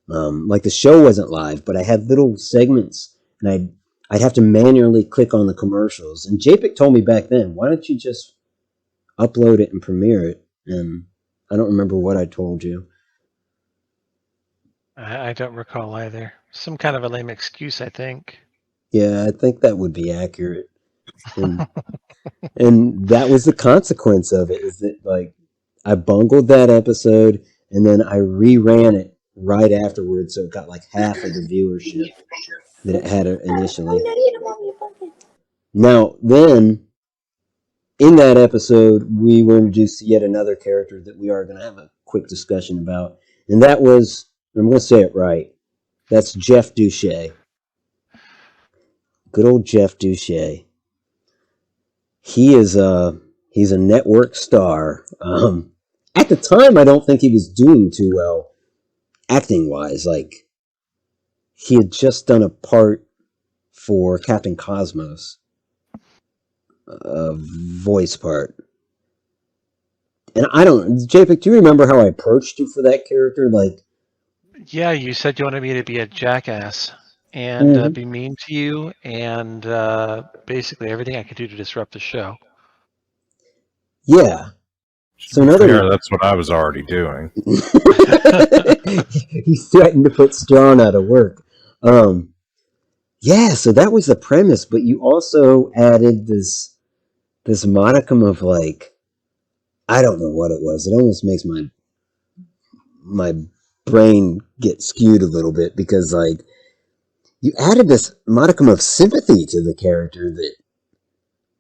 Like the show wasn't live, but I had little segments, and I'd have to manually click on the commercials. And Japic told me back then, why don't you just upload it and premiere it? And I don't remember what I told you. I don't recall either. Some kind of a lame excuse, I think. Yeah, I think that would be accurate. And, and that was the consequence of it, is that like I bungled that episode and then I reran it right afterwards, so it got like half of the viewership that it had initially. Now, then, in that episode, we were introduced to yet another character that we are going to have a quick discussion about, and that was, I'm going to say it right, that's Jeff Duche. Good old Jeff Duche. He's a network star. At the time, I don't think he was doing too well acting-wise. Like, he had just done a part for Captain Cosmos, a voice part. And I don't, Japic, do you remember how I approached you for that character? Like, yeah, you said you wanted me to be a jackass and be mean to you, and basically everything I could do to disrupt the show. Yeah. So that's what I was already doing. He threatened to put Stron out of work. Yeah, so that was the premise, but you also added this modicum of like, I don't know what it was. It almost makes my brain get skewed a little bit because like you added this modicum of sympathy to the character that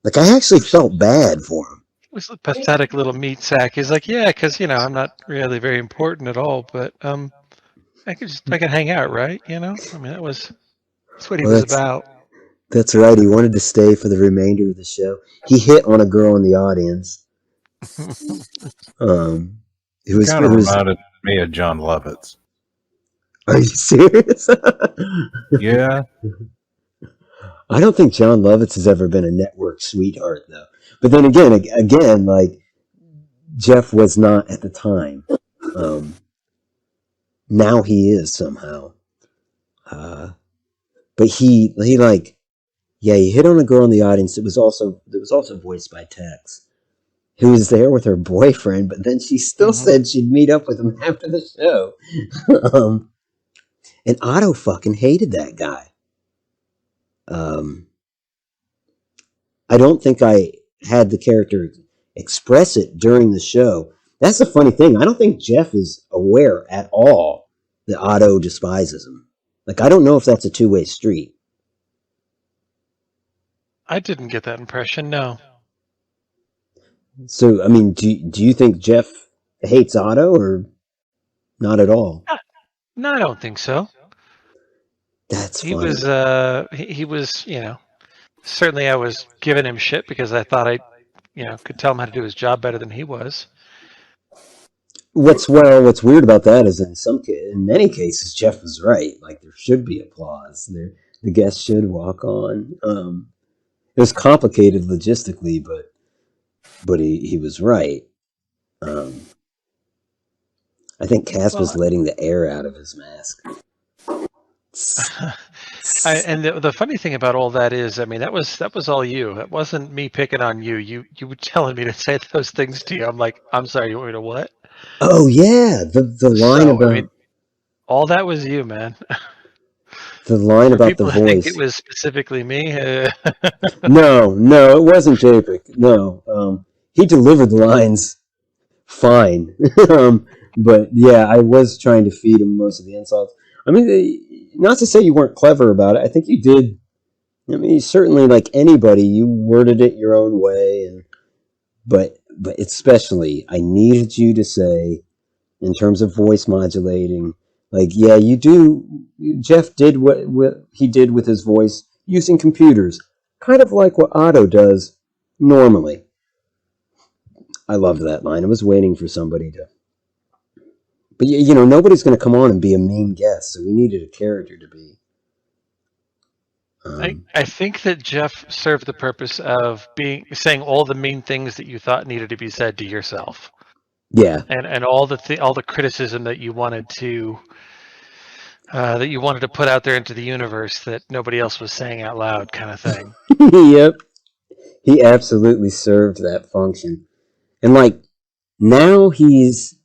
like I actually felt bad for him. It was a pathetic little meat sack. He's like, yeah, because I'm not really very important at all, but I can hang out, right? I mean, that's what he was about. That's right. He wanted to stay for the remainder of the show. He hit on a girl in the audience. It was kind of reminded me of John Lovitz. Are you serious? Yeah. I don't think John Lovitz has ever been a network sweetheart, though. But then again, like Jeff was not at the time. Now he is somehow. But he like, yeah, he hit on a girl in the audience. It was also voiced by Tex, who was there with her boyfriend. But then she still said she'd meet up with him after the show. And Otto fucking hated that guy. I don't think I had the character express it during the show. That's the funny thing. I don't think Jeff is aware at all that Otto despises him. Like, I don't know if that's a two-way street. I didn't get that impression, no. So, I mean, do you think Jeff hates Otto or not at all? No, I don't think so. That's he funny. He was, certainly I was giving him shit because I thought I, could tell him how to do his job better than he was. What's weird about that is in many cases Jeff was right. Like there should be applause. The guest should walk on. It was complicated logistically, but he was right. I think Kaspa's letting the air out of his mask. And the funny thing about all that is, I mean, that was all you. It wasn't me picking on you. You were telling me to say those things to you. I'm like, I'm sorry, you want me to what? Oh yeah, the line about I mean, all that was you, man. The line For about the voice. Think it was specifically me. No, it wasn't Japic. No, he delivered the lines fine. But yeah, I was trying to feed him most of the insults. I mean, not to say you weren't clever about it. I think you did. I mean, certainly, like anybody, you worded it your own way, but especially, I needed you to say, in terms of voice modulating, like, yeah, you do. Jeff did what he did with his voice using computers, kind of like what Otto does normally. I loved that line. I was waiting for somebody to. But nobody's going to come on and be a mean guest, so we needed a character to be. I think that Jeff served the purpose of saying all the mean things that you thought needed to be said to yourself. Yeah, and all the criticism that you wanted to put out there into the universe that nobody else was saying out loud, kind of thing. Yep, he absolutely served that function, and like now he's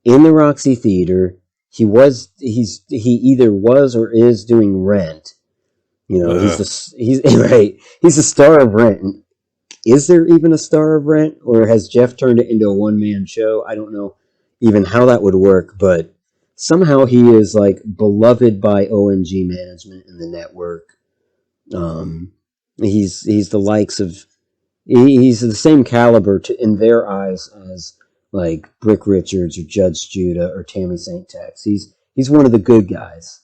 in the Roxy Theater. He either was or is doing Rent. He's right. He's a star of Rent. Is there even a star of Rent, or has Jeff turned it into a one-man show? I don't know even how that would work, but somehow he is like beloved by OMG management and the network. He's the likes of he's the same caliber in their eyes as like Brick Richards or Judge Judah or Tammy St. Tex. He's one of the good guys.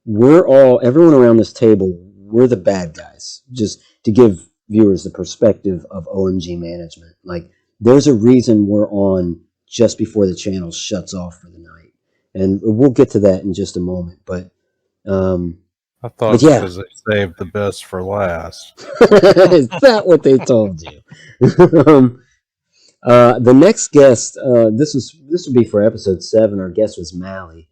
Everyone around this table, we're the bad guys. Just to give viewers the perspective of OMG management. Like, there's a reason we're on just before the channel shuts off for the night. And we'll get to that in just a moment. But, I thought it was because they saved the best for last. Is that what they told you? The next guest, this would be for episode 7. Our guest was Mally.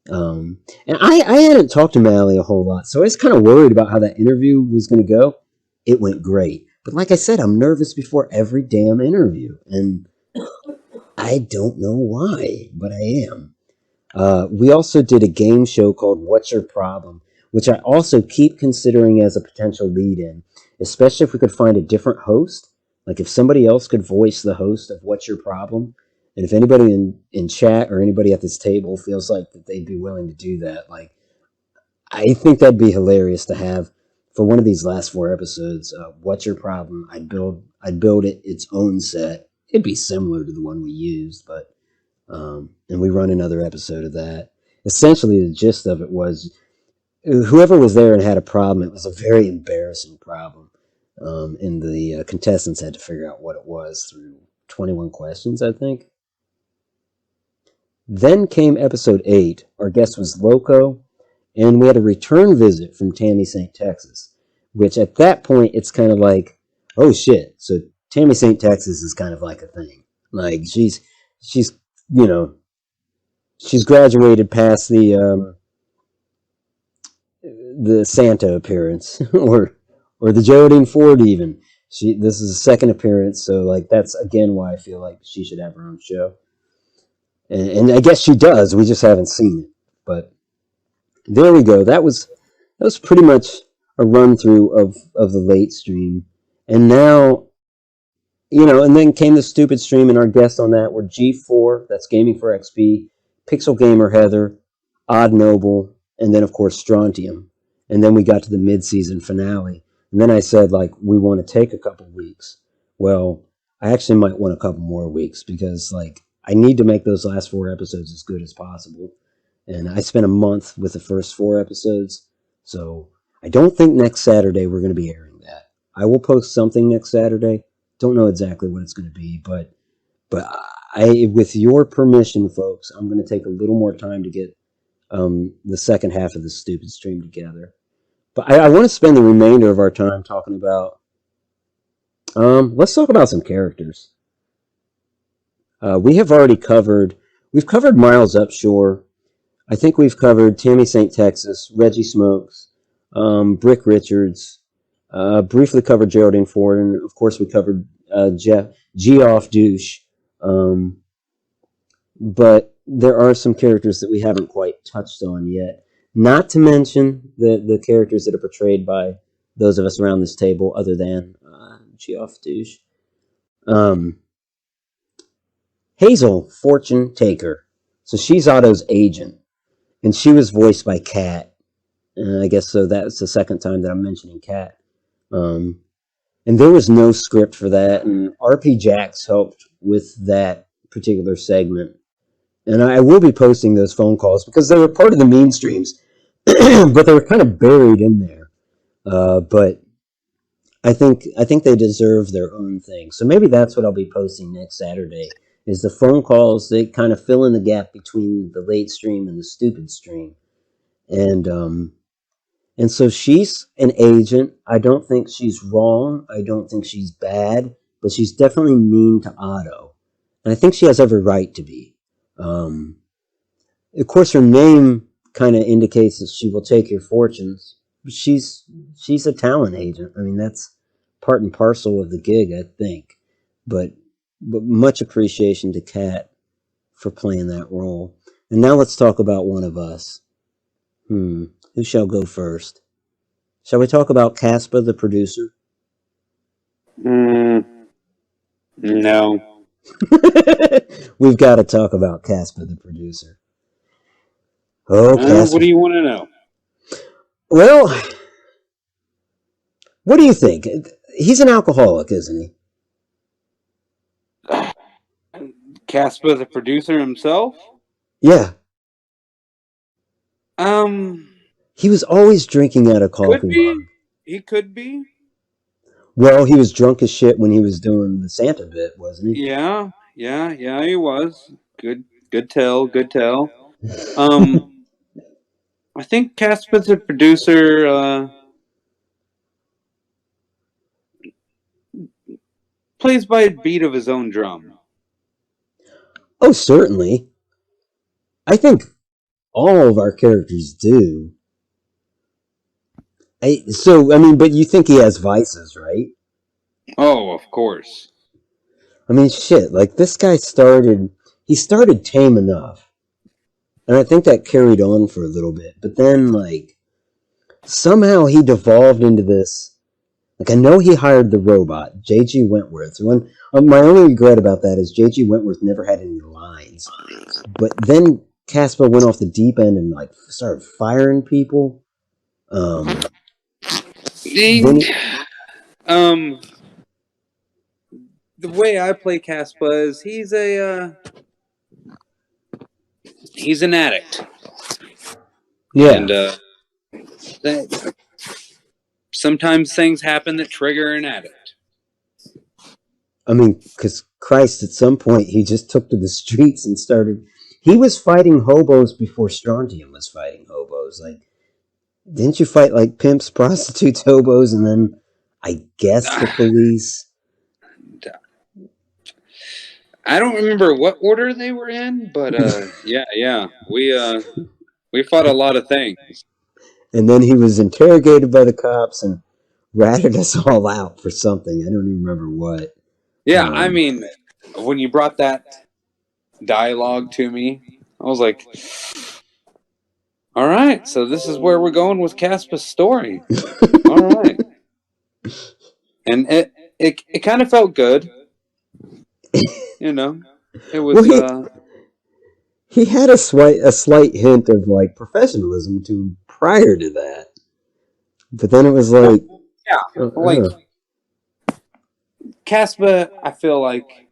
And I hadn't talked to Mally a whole lot, so I was kind of worried about how that interview was going to go. It went great. But like I said, I'm nervous before every damn interview. And I don't know why, but I am. We also did a game show called What's Your Problem, which I also keep considering as a potential lead-in, especially if we could find a different host. Like if somebody else could voice the host of What's Your Problem, and if anybody in chat or anybody at this table feels like that they'd be willing to do that, like I think that'd be hilarious to have for one of these last 4 episodes. What's Your Problem? I'd build it its own set. It'd be similar to the one we used, but and we run another episode of that. Essentially, the gist of it was whoever was there and had a problem, it was a very embarrassing problem. And the contestants had to figure out what it was through 21 questions, I think. Then came episode 8. Our guest was Loco, and we had a return visit from Tammy St. Texas, which at that point, it's kind of like, oh shit. So Tammy St. Texas is kind of like a thing. Like she's you know, she's graduated past the Santa appearance or the Geraldine Ford even. This is a second appearance, so like that's again why I feel like she should have her own show. And I guess she does. We just haven't seen it. But there we go. That was pretty much a run through of the late stream. And now, you know, and then came the stupid stream, and our guests on that were G4, that's Gaming for XP, Pixel Gamer Heather, Odd Noble, and then of course Strontium. And then we got to the mid-season finale. And then I said, like, we want to take a couple weeks. Well, I actually might want a couple more weeks because, like, I need to make those last 4 episodes as good as possible. And I spent a month with the first 4 episodes. So I don't think next Saturday we're going to be airing that. I will post something next Saturday. Don't know exactly what it's going to be. But I, with your permission, folks, I'm going to take a little more time to get the second half of this stupid stream together. But I want to spend the remainder of our time talking about... let's talk about some characters. We've covered Miles Upshore. I think we've covered Tammy St. Texas, Reggie Smokes, Brick Richards, briefly covered Geraldine Ford, and of course we covered Geoff Douche. But there are some characters that we haven't quite touched on yet. Not to mention the characters that are portrayed by those of us around this table other than Geoff Douche. Hazel, Fortune Taker. So she's Otto's agent. And she was voiced by Kat. And I guess so that's the second time that I'm mentioning Kat. And there was no script for that. And RP Jax helped with that particular segment. And I will be posting those phone calls because they were part of the meme streams. But they were kind of buried in there. But I think they deserve their own thing. So maybe that's what I'll be posting next Saturday. Is the phone calls, they kind of fill in the gap between the late stream and the stupid stream. And so she's an agent. I don't think she's wrong. I don't think she's bad. But she's definitely mean to Otto. And I think she has every right to be. Of course, her name kind of indicates that she will take your fortunes. She's a talent agent. I mean, that's part and parcel of the gig, I think. But much appreciation to Kat for playing that role. And now let's talk about one of us. Who shall go first? Shall we talk about Kaspa, the producer? No. We've got to talk about Kaspa, the producer. Oh, Kaspa. What do you want to know? Well, what do you think? He's an alcoholic, isn't he? Kaspa, the producer himself? Yeah. He was always drinking out of coffee mug. He could be. Well, he was drunk as shit when he was doing the Santa bit, wasn't he? Yeah, he was. Good tell. I think Kaspa's a producer, plays by a beat of his own drum. Oh, certainly. I think all of our characters do. But you think he has vices, right? Oh, of course. I mean, shit, like this guy started tame enough. And I think that carried on for a little bit. But then, like, somehow he devolved into this. Like, I know he hired the robot, J.G. Wentworth. My only regret about that is J.G. Wentworth never had any lines. But then Kaspa went off the deep end and like started firing people. The way I play Kaspa is he's an addict. Yeah. And sometimes things happen that trigger an addict. I mean, because Christ, at some point he just took to the streets and started. He was fighting hobos before Strontium was fighting hobos. Like, didn't you fight like pimps, prostitutes, hobos, and then I guess the police? I don't remember what order they were in, but yeah, we fought a lot of things. And then he was interrogated by the cops and ratted us all out for something. I don't even remember what. Yeah, I mean, when you brought that dialogue to me, I was like, all right, so this is where we're going with Kaspa's story. All right. And it kind of felt good. You know, it was. Well, he had a slight hint of like professionalism to him prior to that, but then it was like, Kaspa. I feel like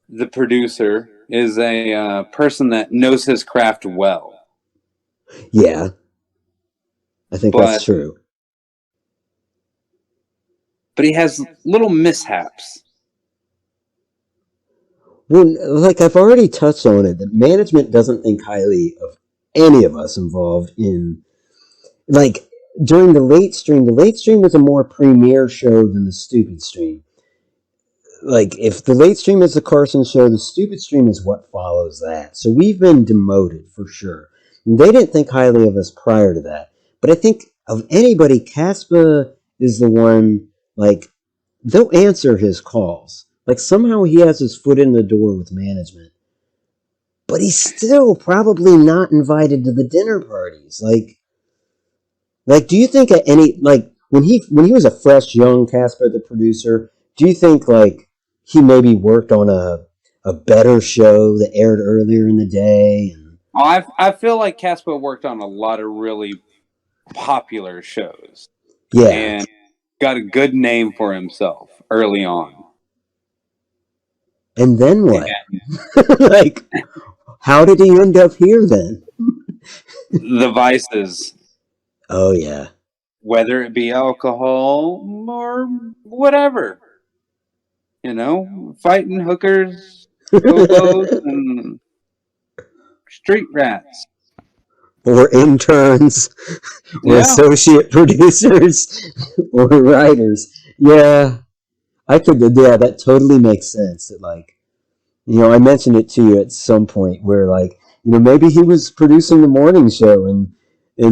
the producer is a person that knows his craft well. Yeah, I think that's true. But he has little mishaps. Well, like I've already touched on it, that management doesn't think highly of any of us involved in, like, during the late stream. The late stream was a more premier show than the stupid stream. Like, if the late stream is the Carson show, the stupid stream is what follows that. So we've been demoted for sure. And they didn't think highly of us prior to that. But I think of anybody, Kaspa is the one, like, they'll answer his calls. Like, somehow he has his foot in the door with management. But he's still probably not invited to the dinner parties. Like, do you think at any, like, when he was a fresh, young Kaspa, the producer, do you think, like, he maybe worked on a better show that aired earlier in the day? I feel like Kaspa worked on a lot of really popular shows. Yeah. And got a good name for himself early on. And then what? Like, how did he end up here then? The vices. Oh, yeah. Whether it be alcohol or whatever. You know, fighting hookers, hobos, and street rats. Or interns, or associate producers, or writers. Yeah. That totally makes sense. That, like, you know, I mentioned it to you at some point where, like, you know, maybe he was producing the morning show and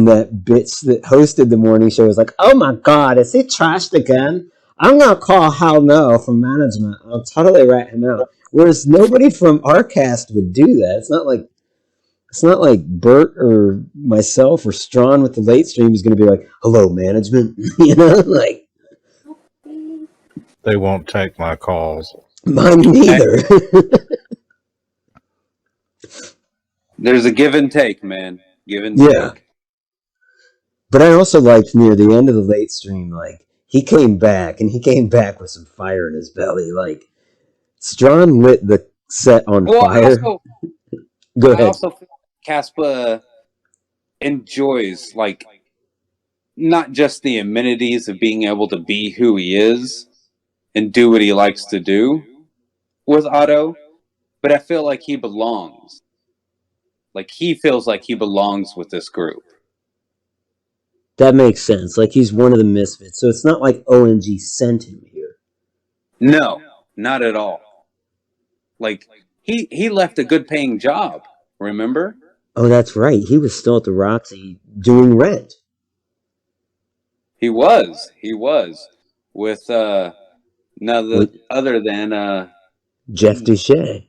that bitch that hosted the morning show was like, oh my God, is he trashed again? I'm going to call Hal No from management. I'll totally rat him out. Whereas nobody from our cast would do that. It's not like Bert or myself or Stron with the late stream is going to be like, hello, management. You know, like. They won't take my calls. Mine neither. There's a give and take, man. Give and take. But I also liked near the end of the late stream, like, he came back with some fire in his belly. Like, Stron lit the set on fire. Go ahead. I also feel like Kaspa enjoys, like, not just the amenities of being able to be who he is and do what he likes to do with Otto, but I feel like he belongs. Like, he feels like he belongs with this group. That makes sense. Like, he's one of the misfits. So it's not like OMG sent him here. No, not at all. Like, he left a good paying job, remember? Oh, that's right. He was still at the Roxy doing Rent. He was. With other than Jeff Duché.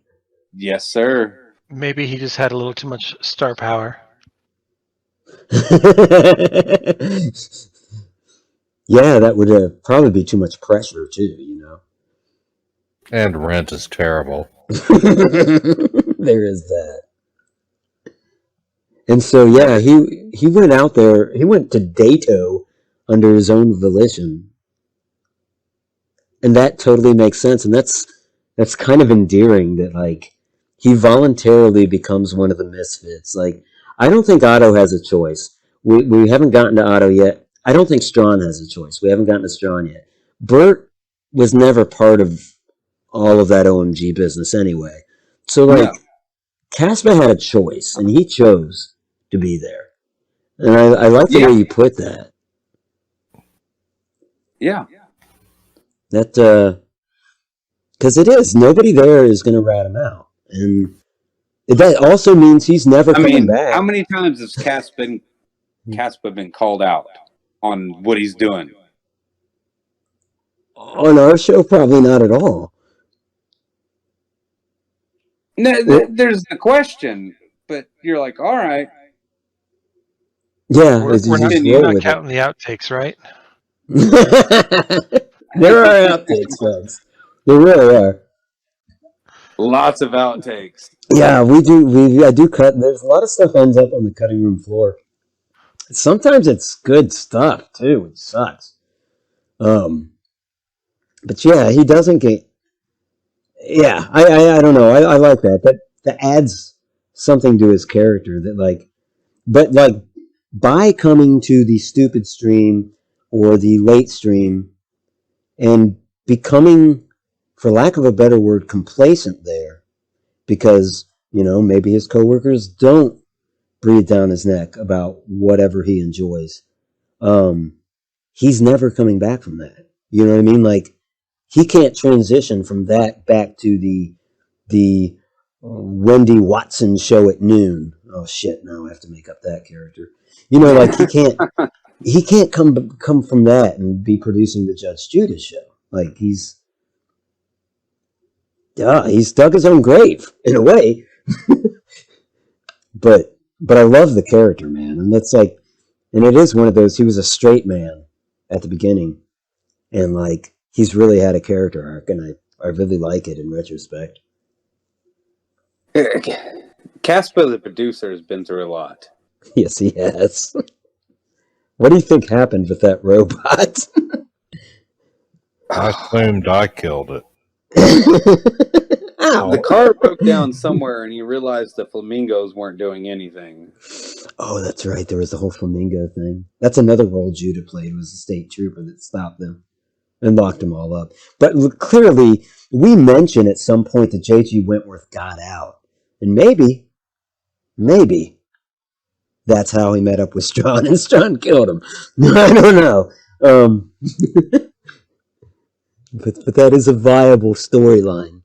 Yes, sir. Maybe he just had a little too much star power. Yeah, that would probably be too much pressure too, you know. And rent is terrible. There is that. And so yeah, he went out there. He went to Dato under his own volition, and that totally makes sense. And that's kind of endearing that like he voluntarily becomes one of the misfits. Like I don't think Otto has a choice. We haven't gotten to Otto yet. I don't think Stron has a choice. We haven't gotten to Stron yet. Bert was never part of all of that OMG business anyway. So like Kaspa had a choice, and he chose to be there. And I like the way you put that. Yeah. That, because it is. Nobody there is going to rat him out. And that also means he's never coming back. How many times has Kaspa been called out on what he's doing? On our show, probably not at all. No, there's the question, but you're like, all right. Yeah, we're not counting the outtakes, right? There are outtakes, folks. There really are. Lots of outtakes. Yeah, we do. I do cut. There's a lot of stuff ends up on the cutting room floor. Sometimes it's good stuff too. It sucks. But yeah, he doesn't get. Yeah, I don't know. I like that. That adds something to his character. That like, but like by coming to the stupid stream or the late stream and becoming, for lack of a better word, complacent there, because you know maybe his coworkers don't breathe down his neck about whatever he enjoys. He's never coming back from that. You know what I mean? Like he can't transition from that back to the Wendy Watson show at noon. Oh shit! Now I have to make up that character. You know, like he can't come from that and be producing the Judge Judas show. Like he's dug his own grave in a way. But I love the character, man, and that's like, and it is one of those. He was a straight man at the beginning, and like he's really had a character arc, and I really like it in retrospect. Kaspa, the producer, has been through a lot. Yes, he has. What do you think happened with that robot? I assumed I killed it. Ow. The car broke down somewhere, and he realized the flamingos weren't doing anything. Oh, that's right. There was the whole flamingo thing. That's another role Judah played, was the state trooper that stopped them and locked them all up. But clearly, we mentioned at some point that J.G. Wentworth got out. And maybe that's how he met up with Stron, and Stron killed him. I don't know. But that is a viable storyline.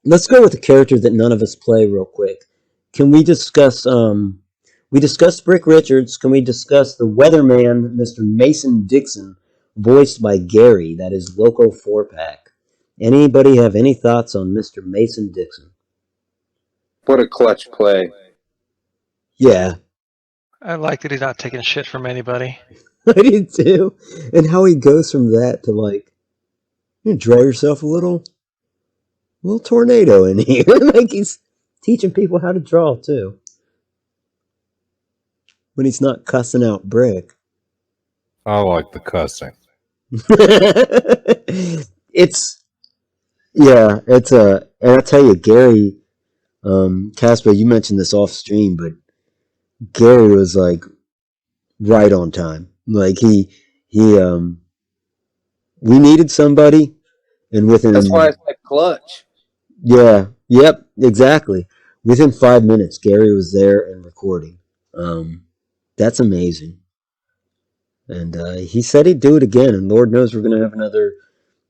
Let's go with a character that none of us play real quick. Can we discuss, we discussed Brick Richards. Can we discuss the weatherman, Mr. Mason Dixon, voiced by Gary? That is Loco 4-Pack. Anybody have any thoughts on Mr. Mason Dixon? What a clutch play. Yeah. I like that he's not taking shit from anybody. I did too. And how he goes from that to like, you draw yourself a little tornado in here. Like he's teaching people how to draw too. When he's not cussing out Brick. I like the cussing. And I'll tell you, Gary, Kaspa, you mentioned this off stream, but Gary was like right on time. Like we needed somebody, and within that's why it's like clutch. Yeah, yep, exactly. Within 5 minutes, Gary was there and recording. That's amazing. And he said he'd do it again, and Lord knows we're going to have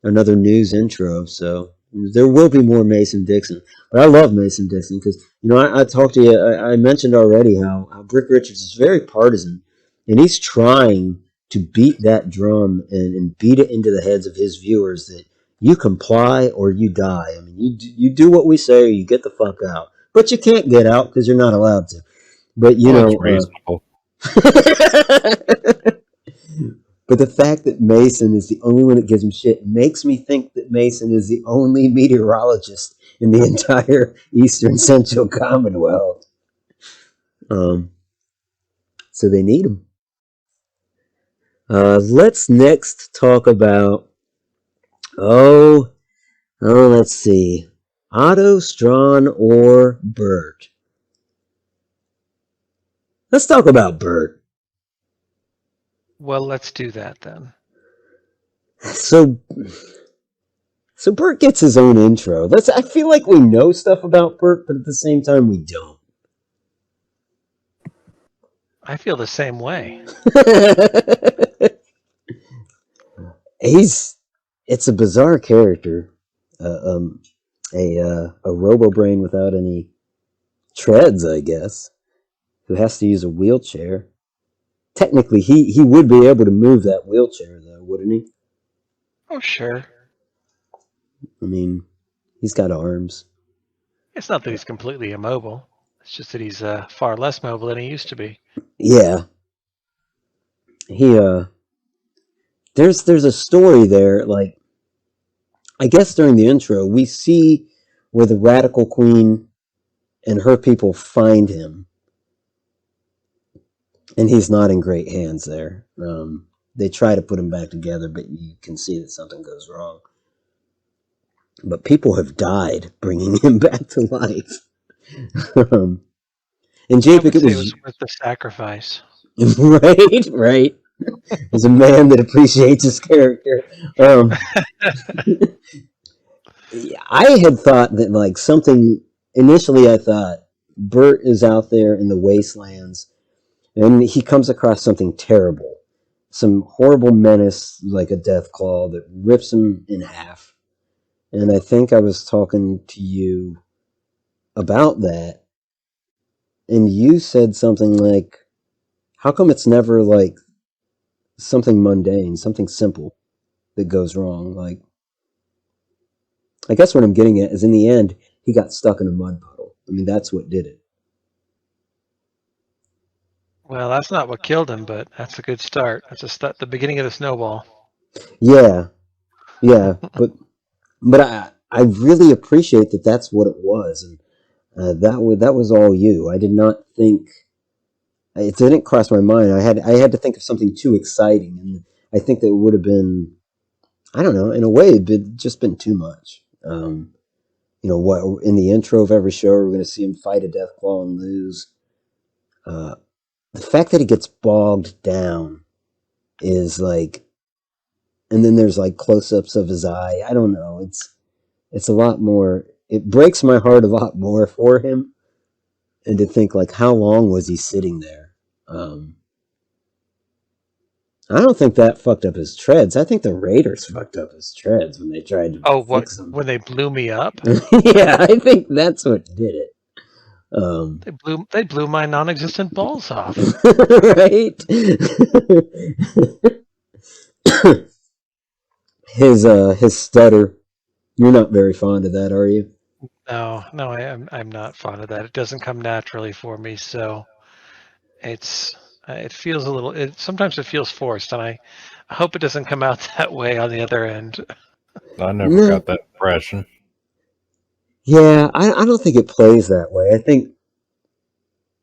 another news intro. So there will be more Mason Dixon. But I love Mason Dixon because, you know, I talked to you, I mentioned already how Brick Richards is very partisan, and he's trying to beat that drum and beat it into the heads of his viewers that you comply or you die. I mean, you do what we say or you get the fuck out. But you can't get out because you're not allowed to. But, you know... reasonable. But the fact that Mason is the only one that gives him shit makes me think that Mason is the only meteorologist in the entire Eastern Central Commonwealth. So they need him. Let's next talk about, let's see, Otto, Stron, or Bert. Let's talk about Bert. Well, let's do that then. So Bert gets his own intro. I feel like we know stuff about Bert, but at the same time we don't. I feel the same way. It's a bizarre character. A robo brain without any treads, I guess, who has to use a wheelchair. Technically, he would be able to move that wheelchair, though, wouldn't he? Oh, sure. I mean, he's got arms. It's not that he's completely immobile. It's just that he's far less mobile than he used to be. Yeah. There's a story there, like, I guess during the intro, we see where the Radical Queen and her people find him. And he's not in great hands there. They try to put him back together, but you can see that something goes wrong. But people have died bringing him back to life. And Japic, it was worth the sacrifice. Right. As a man that appreciates his character. I had thought that, like, initially I thought Bert is out there in the wastelands and he comes across something terrible. Some horrible menace, like a death claw, that rips him in half. And I think I was talking to you about that. And you said something like, how come it's never, like, something mundane, something simple that goes wrong? Like, I guess what I'm getting at is, in the end, he got stuck in a mud puddle. I mean, that's what did it. Well, that's not what killed him, but that's a good start. That's the beginning of the snowball. Yeah, but I really appreciate that that's what it was, and that was all you. I did not think, it didn't cross my mind. I had to think of something too exciting, and I think that it would have been, I don't know, in a way, it'd just been too much. What in the intro of every show, we're going to see him fight a Deathclaw and lose. The fact that he gets bogged down is like, and then there's like close-ups of his eye. I don't know. It's a lot more. It breaks my heart a lot more for him, and to think, like, how long was he sitting there? I don't think that fucked up his treads. I think the Raiders fucked up his treads when they tried to fix them. When they blew me up? Yeah, I think that's what did it. They blew my non-existent balls off. Right? His stutter. You're not very fond of that, are you? No, I'm not fond of that. It doesn't come naturally for me, so it feels a little. Sometimes it feels forced, and I hope it doesn't come out that way on the other end. I never got that impression. Yeah, I don't think it plays that way.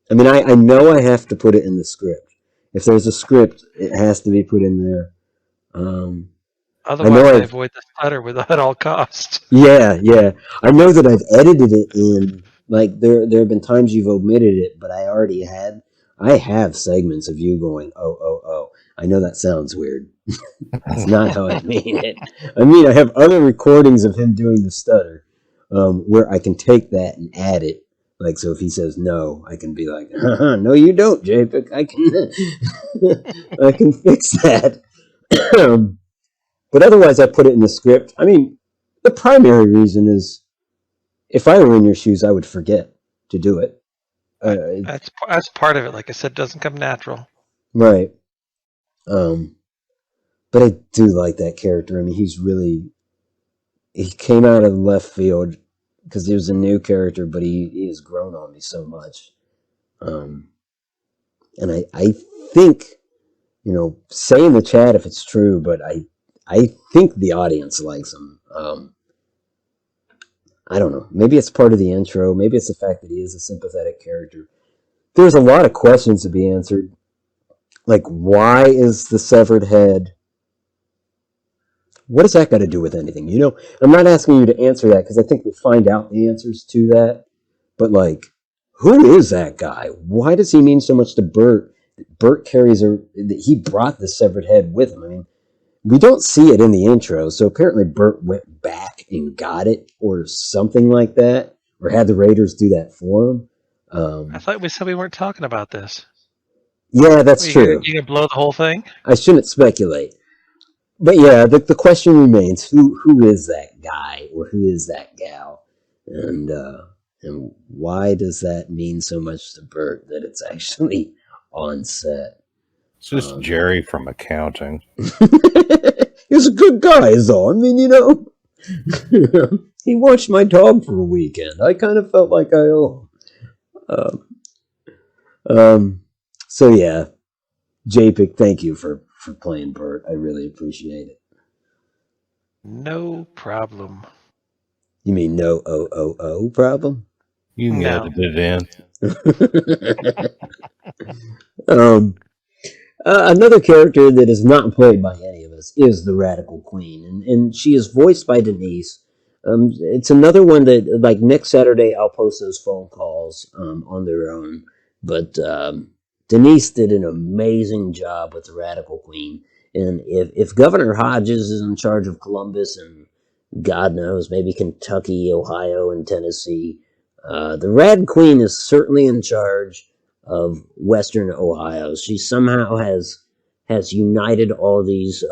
I know I have to put it in the script. If there's a script, it has to be put in there. Otherwise, I avoid the stutter at all costs. Yeah. I know that I've edited it in, like, there have been times you've omitted it, but I have segments of you going, oh. I know that sounds weird. That's not how I mean it. I have other recordings of him doing the stutter, where I can take that and add it. Like, so if he says no, I can be like, no, you don't, Japic. I can fix that. But otherwise, I put it in the script. The primary reason is, if I were in your shoes, I would forget to do it. That's part of it. Like I said, it doesn't come natural. Right. But I do like that character. He came out of left field because he was a new character, but he has grown on me so much. And I think say in the chat if it's true, but I think the audience likes him. I don't know. Maybe it's part of the intro. Maybe it's the fact that he is a sympathetic character. There's a lot of questions to be answered. Like, why is the severed head... What does that got to do with anything? I'm not asking you to answer that because I think we'll find out the answers to that. But, like, who is that guy? Why does he mean so much to Bert? Bert he brought the severed head with him. I mean, we don't see it in the intro, so apparently Bert went back and got it or something like that, or had the Raiders do that for him. I thought we said we weren't talking about this. Yeah, that's true. You gonna blow the whole thing? I shouldn't speculate. But yeah, the question remains, who is that guy or who is that gal? And why does that mean so much to Bert that it's actually on set? It's just Jerry from accounting. He's a good guy, though. I mean, he watched my dog for a weekend. I kind of felt like I owe him. So yeah, Japic, thank you for playing Bert. I really appreciate it. No problem. You mean no problem? You can edit it in. Another character that is not played by any of us is the Radical Queen, and she is voiced by Denise. It's another one that, like, next Saturday, I'll post those phone calls on their own. But Denise did an amazing job with the Radical Queen. And if Governor Hodges is in charge of Columbus and God knows, maybe Kentucky, Ohio, and Tennessee, the Rad Queen is certainly in charge of Western Ohio. She somehow has united all these,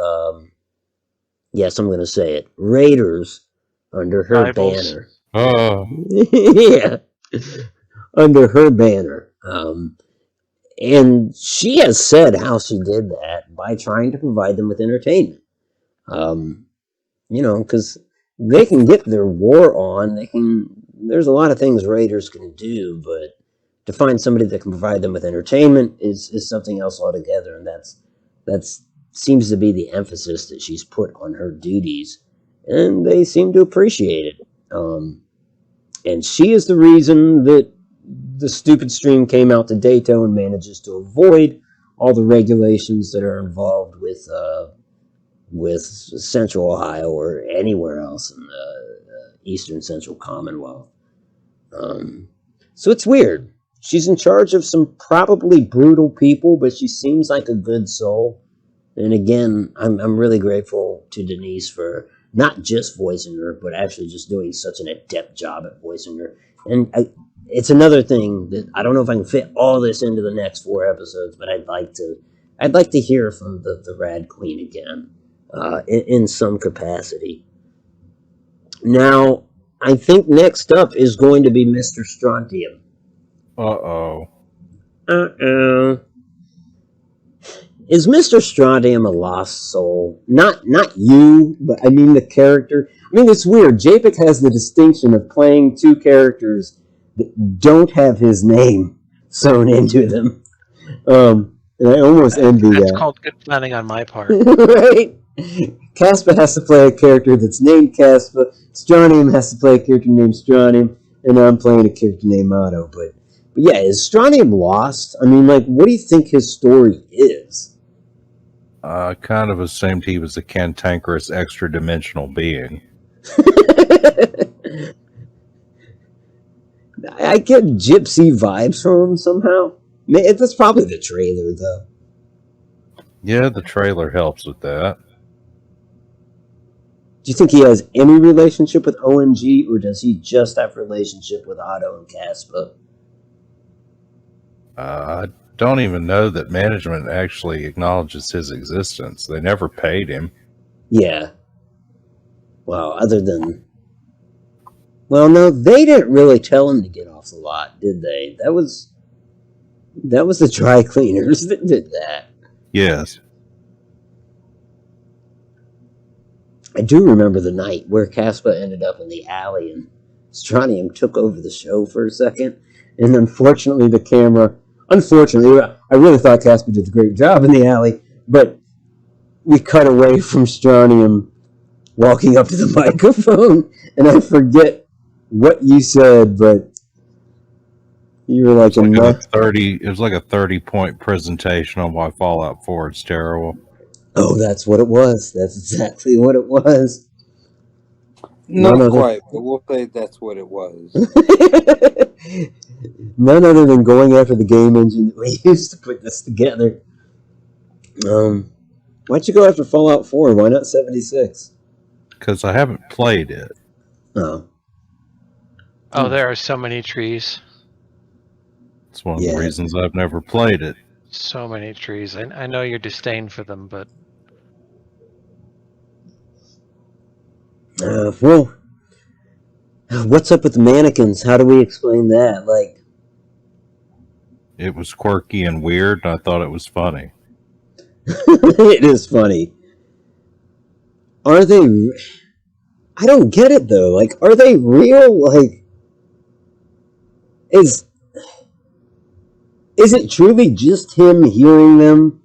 yes, I'm going to say it, raiders under her Rivals. banner. Oh. Yeah, under her banner. And she has said how she did that by trying to provide them with entertainment. Because they can get their war on. There's a lot of things raiders can do, but to find somebody that can provide them with entertainment is something else altogether, and that's seems to be the emphasis that she's put on her duties, and they seem to appreciate it. And she is the reason that the stupid stream came out to Dayton and manages to avoid all the regulations that are involved with Central Ohio or anywhere else in the Eastern Central Commonwealth. So it's weird. She's in charge of some probably brutal people, but she seems like a good soul. And again, I'm really grateful to Denise for not just voicing her, but actually just doing such an adept job at voicing her. And it's another thing that I don't know if I can fit all this into the next 4 episodes, but I'd like to hear from the Rad Queen again, in some capacity. Now, I think next up is going to be Mr. Strontium. Uh-oh. Is Mr. Strontium a lost soul? Not you, but I mean the character. I mean, it's weird. Japic has the distinction of playing 2 characters that don't have his name sewn into them. And I almost envy that. That's called good planning on my part. Right? Kaspa has to play a character that's named Kaspa. Strontium has to play a character named Strontium. And I'm playing a character named Otto. But yeah, is Strontium lost? I mean, like, what do you think his story is? Kind of assumed he was a cantankerous extra-dimensional being. I get gypsy vibes from him somehow. That's probably the trailer, though. Yeah, the trailer helps with that. Do you think he has any relationship with ONG, or does he just have a relationship with Otto and Kaspa? I don't even know that management actually acknowledges his existence. They never paid him. Yeah. Well, other than... Well, no, they didn't really tell him to get off the lot, did they? That was the dry cleaners that did that. Yes. I do remember the night where Kaspa ended up in the alley and Strontium took over the show for a second. And unfortunately, the camera... Unfortunately, I really thought Kaspa did a great job in the alley, But we cut away from Strontium walking up to the microphone, and I forget what you said, but you were like, it was like a 30-point presentation on why Fallout 4 is terrible. Oh, that's what it was. That's exactly what it was. Not quite, but we'll say that's what it was. None other than going after the game engine that we used to put this together. Why'd you go after Fallout 4? Why not 76? Because I haven't played it. Oh. Oh, there are so many trees. It's one of the reasons I've never played it. So many trees. I know your disdain for them, but... Well, what's up with the mannequins? How do we explain that? Like, it was quirky and weird, and I thought it was funny. It is funny. Are they... I don't get it, though. Like, are they real? Like, is it truly just him hearing them,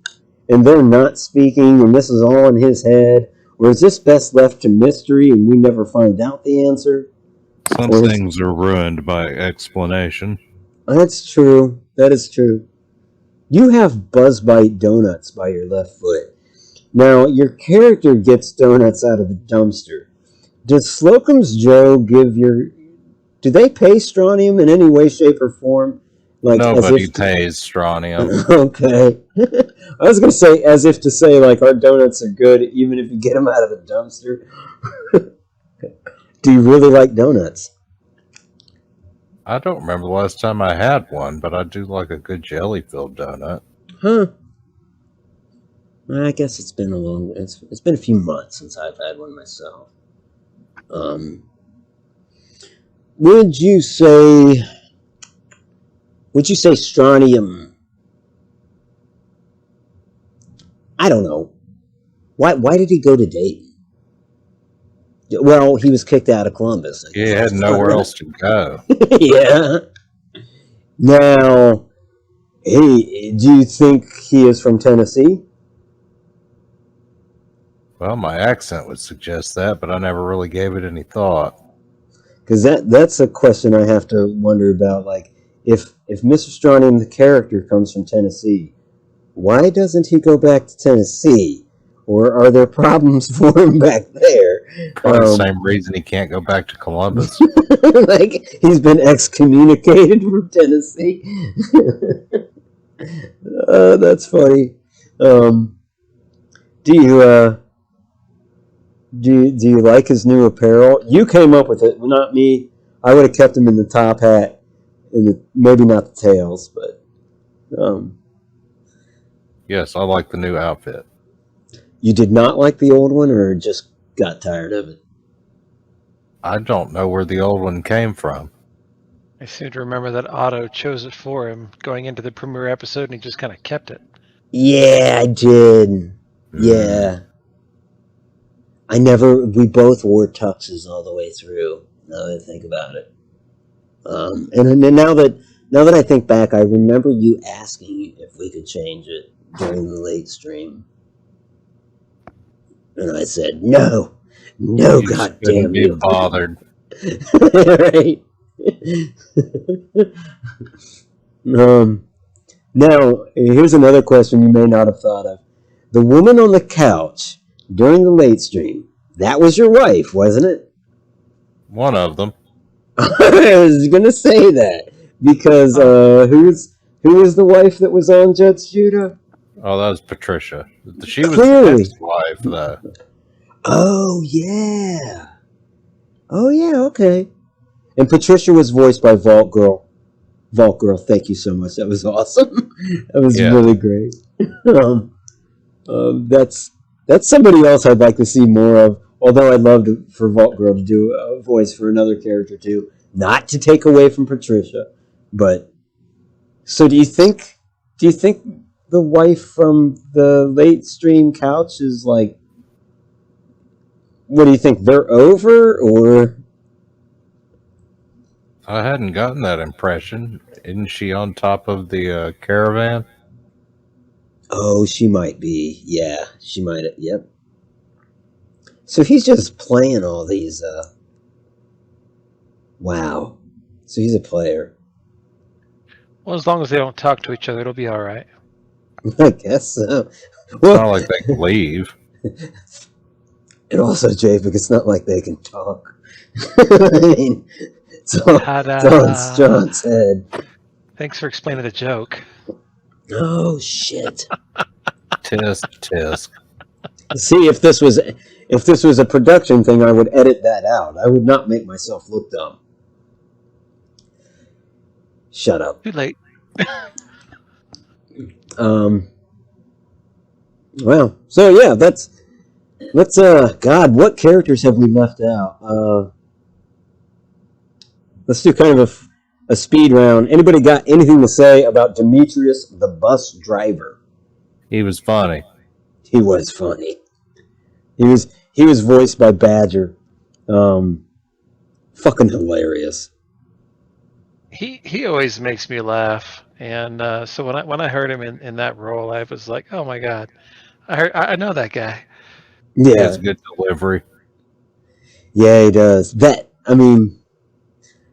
and they're not speaking, and this is all in his head? Or is this best left to mystery and we never find out the answer? Some things are ruined by explanation. That's true. That is true. You have Buzzbite donuts by your left foot. Now, your character gets donuts out of the dumpster. Does Slocum's Joe give your... Do they pay Strontium in any way, shape, or form? Like, nobody pays Strontium. Okay. I was going to say, as if to say, like, our donuts are good even if you get them out of the dumpster. Do you really like donuts? I don't remember the last time I had one, but I do like a good jelly-filled donut. Huh. I guess it's been it's been a few months since I've had one myself. Would you say Strontium? I don't know. Why did he go to Dayton? Well, he was kicked out of Columbus. He had nowhere else to go. Yeah. Now, hey, do you think he is from Tennessee? Well, my accent would suggest that, but I never really gave it any thought. Because that's a question I have to wonder about. Like, if Mr. Strontium, the character, comes from Tennessee, why doesn't he go back to Tennessee? Or are there problems for him back there? Probably the same reason he can't go back to Columbus. Like, he's been excommunicated from Tennessee. That's funny. Do you like his new apparel? You came up with it, not me. I would have kept him in the top hat, maybe not the tails, but yes, I like the new outfit. You did not like the old one, or just got tired of it? I don't know where the old one came from. I seem to remember that Otto chose it for him going into the premiere episode, and he just kind of kept it. Yeah, I did. Yeah. We both wore tuxes all the way through, now that I think about it. And now that I think back, I remember you asking if we could change it during the late stream. And I said, no, goddamn you. Be bothered. Right. Now, here's another question you may not have thought of. The woman on the couch during the late stream, that was your wife, wasn't it? One of them. I was going to say that. Because who was the wife that was on Judge Judah? Oh, that was Patricia. She was the best wife, though. Oh, yeah. Okay. And Patricia was voiced by Vault Girl. Vault Girl, thank you so much. That was awesome. That was really great. That's somebody else I'd like to see more of. Although I'd love for Vault Girl to do a voice for another character too. Not to take away from Patricia, but so do you think the wife from the late stream couch is like? What do you think? They're over, or? I hadn't gotten that impression. Isn't she on top of the caravan? Oh, she might be. Yeah, she might. Yep. So he's just playing all these. Wow. So he's a player. Well, as long as they don't talk to each other, it'll be all right. I guess so. It's not like they can leave. And also, Japic, it's not like they can talk. I mean, it's all in Stron's head. Thanks for explaining the joke. Oh, shit. Tisk. See, if this was a production thing, I would edit that out. I would not make myself look dumb. Shut up. Too late. Well, so yeah, let's God, what characters have we left out? Let's do kind of a speed round. Anybody got anything to say about Demetrius, the bus driver? He was funny. He was funny. He was voiced by Badger. Fucking hilarious. He always makes me laugh, and so when I heard him in that role, I was like, oh my god, I know that guy. Yeah, he has a good delivery. Yeah, he does. I mean,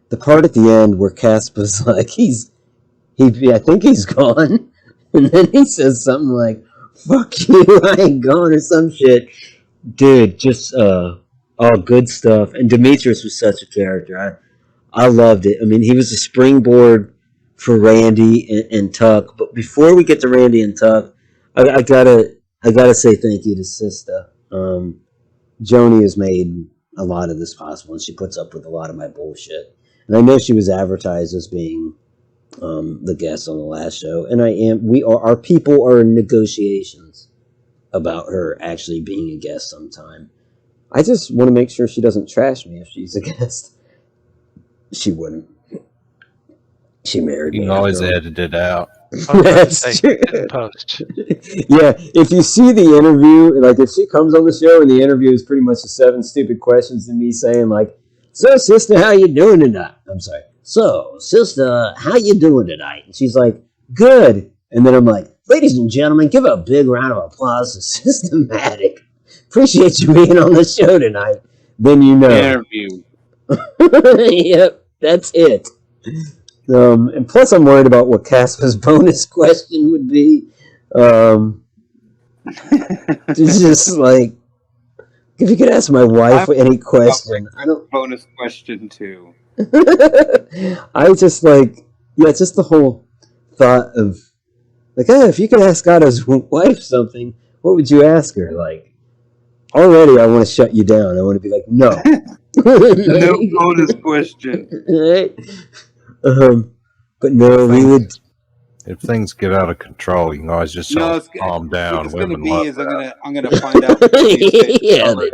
the part at the end where Kaspa's like, I think he's gone, and then he says something like, "Fuck you, I ain't gone," or some shit. Dude, just all good stuff. And Demetrius was such a character. I loved it. I mean, he was a springboard for Randy and Tuck. But before we get to Randy and Tuck, I gotta say thank you to Sista. Joni has made a lot of this possible, and she puts up with a lot of my bullshit. And I know she was advertised as being the guest on the last show, and our people are in negotiations about her actually being a guest sometime. I just want to make sure she doesn't trash me if she's a guest. She wouldn't. She married me. You can always edit it out. That's true. Post. Yeah, if you see the interview, like if she comes on the show and the interview is pretty much the 7 stupid questions to me saying like, "So, sister, how you doing tonight?" I'm sorry. "So, sister, how you doing tonight?" And she's like, "Good." And then I'm like, "Ladies and gentlemen, give a big round of applause to Systematic. Appreciate you being on the show tonight." Then you know. Interview. Yep, that's it. And plus, I'm worried about what Kaspa's bonus question would be. It's just like, if you could ask my wife any question, I don't. Bonus question too. I just like, yeah, just the whole thought of like, if you could ask Otto's wife something, what would you ask her? Like, already, I want to shut you down. I want to be like, no. No bonus question. Right? But no, we would. If things get out of control, you can always just calm down. What's going to be is I'm gonna find out. Yeah, color,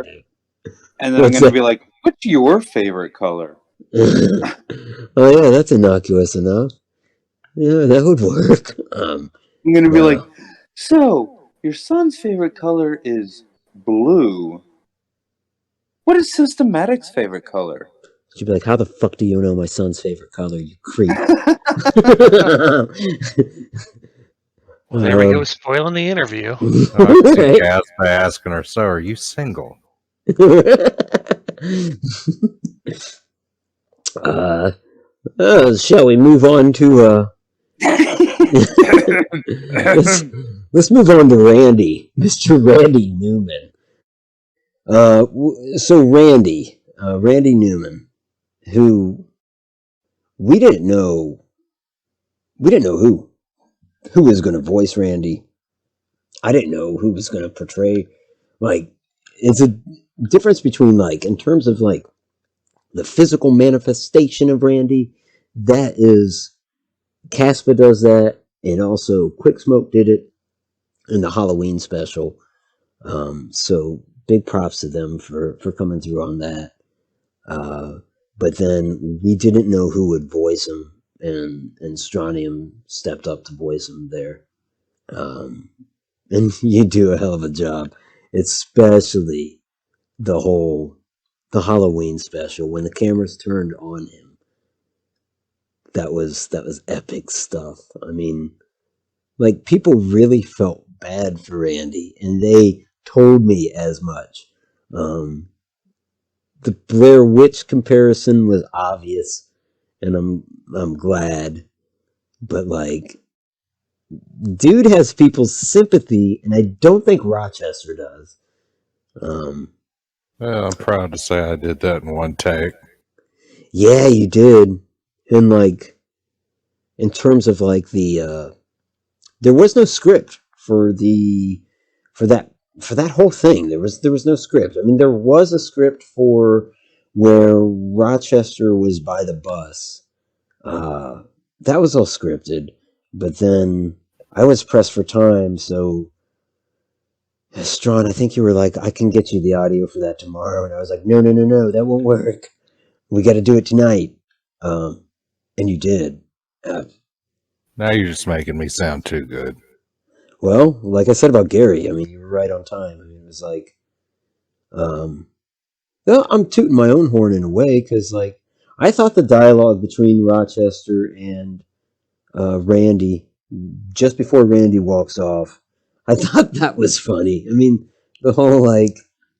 and then I'm going to be like, "What's your favorite color?" Oh yeah, that's innocuous enough. Yeah, that would work. I'm going to be like, "So your son's favorite color is blue. What is Systematic's favorite color?" She'd be like, "How the fuck do you know my son's favorite color, you creep?" Well, there we go, spoiling the interview. I see Kaspa asking her, "So, are you single?" Shall we move on to let's move on to Randy, Mr. Randy Newman. So Randy Newman, who we didn't know who was going to voice Randy. I didn't know who was going to portray. Like, it's a difference between, like, in terms of like the physical manifestation of Randy. That is, Kaspa does that, and also Quick Smoke did it in the Halloween special. So big props to them for coming through on that. But then we didn't know who would voice him, and Stronium stepped up to voice him there. And you do a hell of a job, especially the Halloween special when the cameras turned on him. That was epic stuff. I mean, like, people really felt bad for Randy, and they told me as much. The Blair Witch comparison was obvious, and I'm glad, but like, dude has people's sympathy, and I don't think Rochester does. Well, I'm proud to say I did that in one take. Yeah, you did. And like, in terms of like the, there was no script for that whole thing. There was no script. I mean, there was a script for where Rochester was by the bus. That was all scripted, but then I was pressed for time, so Stron, I think you were like, I can get you the audio for that tomorrow, and I was like, no, that won't work. We got to do it tonight. And you did. Now you're just making me sound too good. Well, like I said about Gary, I mean, you were right on time. I mean, it was like, well, I'm tooting my own horn in a way, because like, I thought the dialogue between Rochester and Randy, just before Randy walks off, I thought that was funny. I mean, the whole like,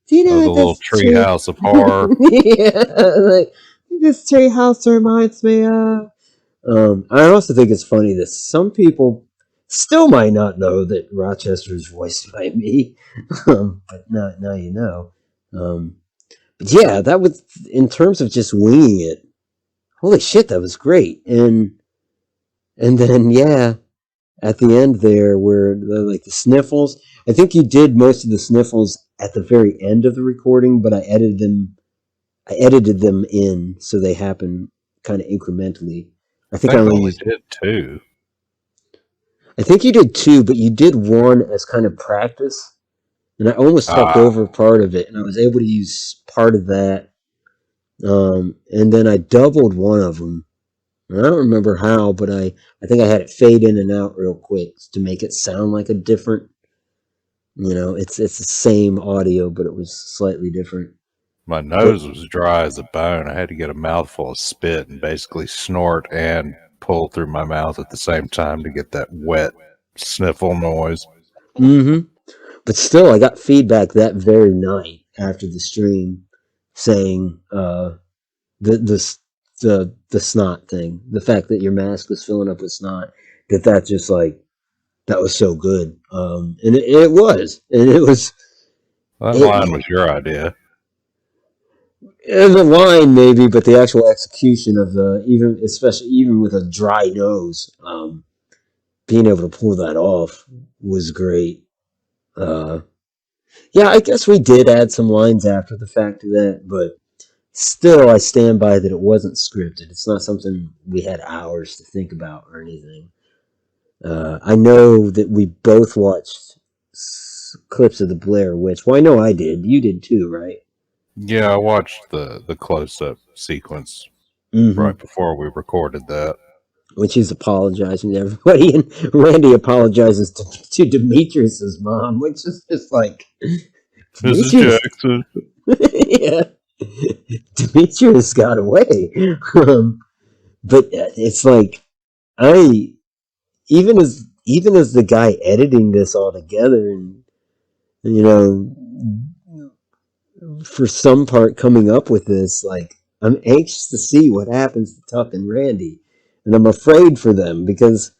do you know the little tree house of horror? Yeah, like, this tree house reminds me of. I also think it's funny that some people still might not know that Rochester is voiced by me, but now you know. But yeah, that was, in terms of just winging it. Holy shit, that was great. And then yeah, at the end there, where like the sniffles, I think you did most of the sniffles at the very end of the recording, but I edited them in so they happen kind of incrementally. I think I only did two. I think you did two, but you did one as kind of practice, and I almost talked over part of it, and I was able to use part of that. And then I doubled one of them. I don't remember how, but I think I had it fade in and out real quick to make it sound like a different. You know, it's the same audio, but it was slightly different. My nose was dry as a bone. I had to get a mouthful of spit and basically snort and pull through my mouth at the same time to get that wet sniffle noise. Mm-hmm. But still, I got feedback that very night after the stream saying the snot thing, the fact that your mask was filling up with snot, that just like, that was so good. And it was. And it was... That line was your idea. And the line maybe, but the actual execution of especially with a dry nose, being able to pull that off was great. Yeah, I guess we did add some lines after the fact of that, but still I stand by that it wasn't scripted. It's not something we had hours to think about or anything. I know that we both watched clips of the Blair Witch. Well, I know I did. You did too, right? Yeah, I watched the close-up sequence right before we recorded that. When she's apologizing to everybody, and Randy apologizes to Demetrius's mom, which is just like... Mrs. Jackson. Yeah. Demetrius got away. But it's like, even as the guy editing this all together, and you know, for some part coming up with this, like, I'm anxious to see what happens to Tuck and Randy, and I'm afraid for them because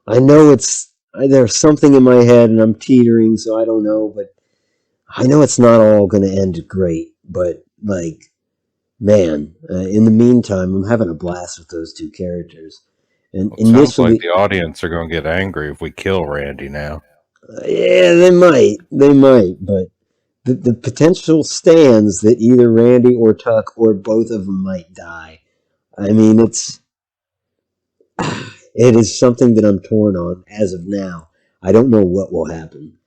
I know there's something in my head and I'm teetering, so I don't know, but I know it's not all going to end great. But like, man, in the meantime, I'm having a blast with those two characters. And it sounds like the audience are going to get angry if we kill Randy now. Yeah, they might, but the potential stands that either Randy or Tuck or both of them might die. I mean, it is something that I'm torn on as of now. I don't know what will happen.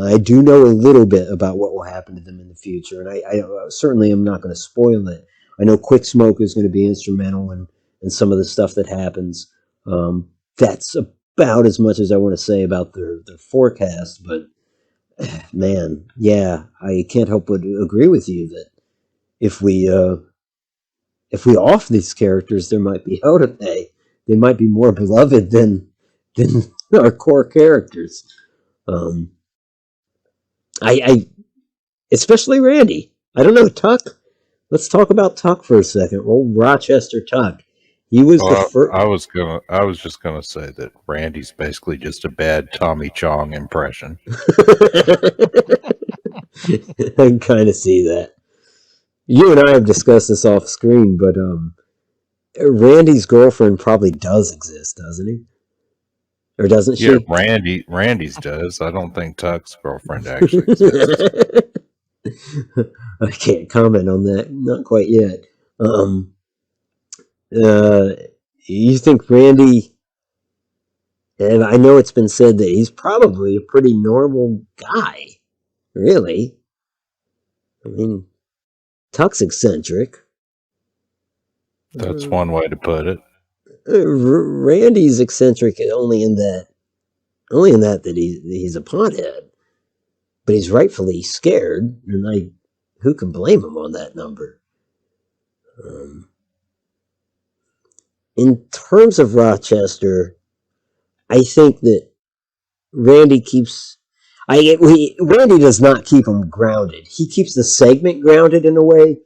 I do know a little bit about what will happen to them in the future, and I certainly am not going to spoil it. I know Quick Smoke is going to be instrumental in some of the stuff that happens. That's about as much as I want to say about their forecast, but man, yeah, I can't help but agree with you that if we off these characters, there might be hell to pay. They might be more beloved than our core characters. I especially Randy. I don't know, Tuck. Let's talk about Tuck for a second. Old Rochester Tuck. He was the first. I was just gonna say that Randy's basically just a bad Tommy Chong impression. I can kind of see that. You and I have discussed this off screen, but Randy's girlfriend probably does exist, doesn't he? Or doesn't she? Yeah, Randy's does. I don't think Tuck's girlfriend actually exists. I can't comment on that. Not quite yet. You think Randy, and I know it's been said that he's probably a pretty normal guy, really. I mean, Tuck's eccentric. That's one way to put it. Randy's eccentric only in that he's a pothead, but he's rightfully scared, and who can blame him on that number? In terms of Rochester, I think that Randy does not keep him grounded. He keeps the segment grounded in a way,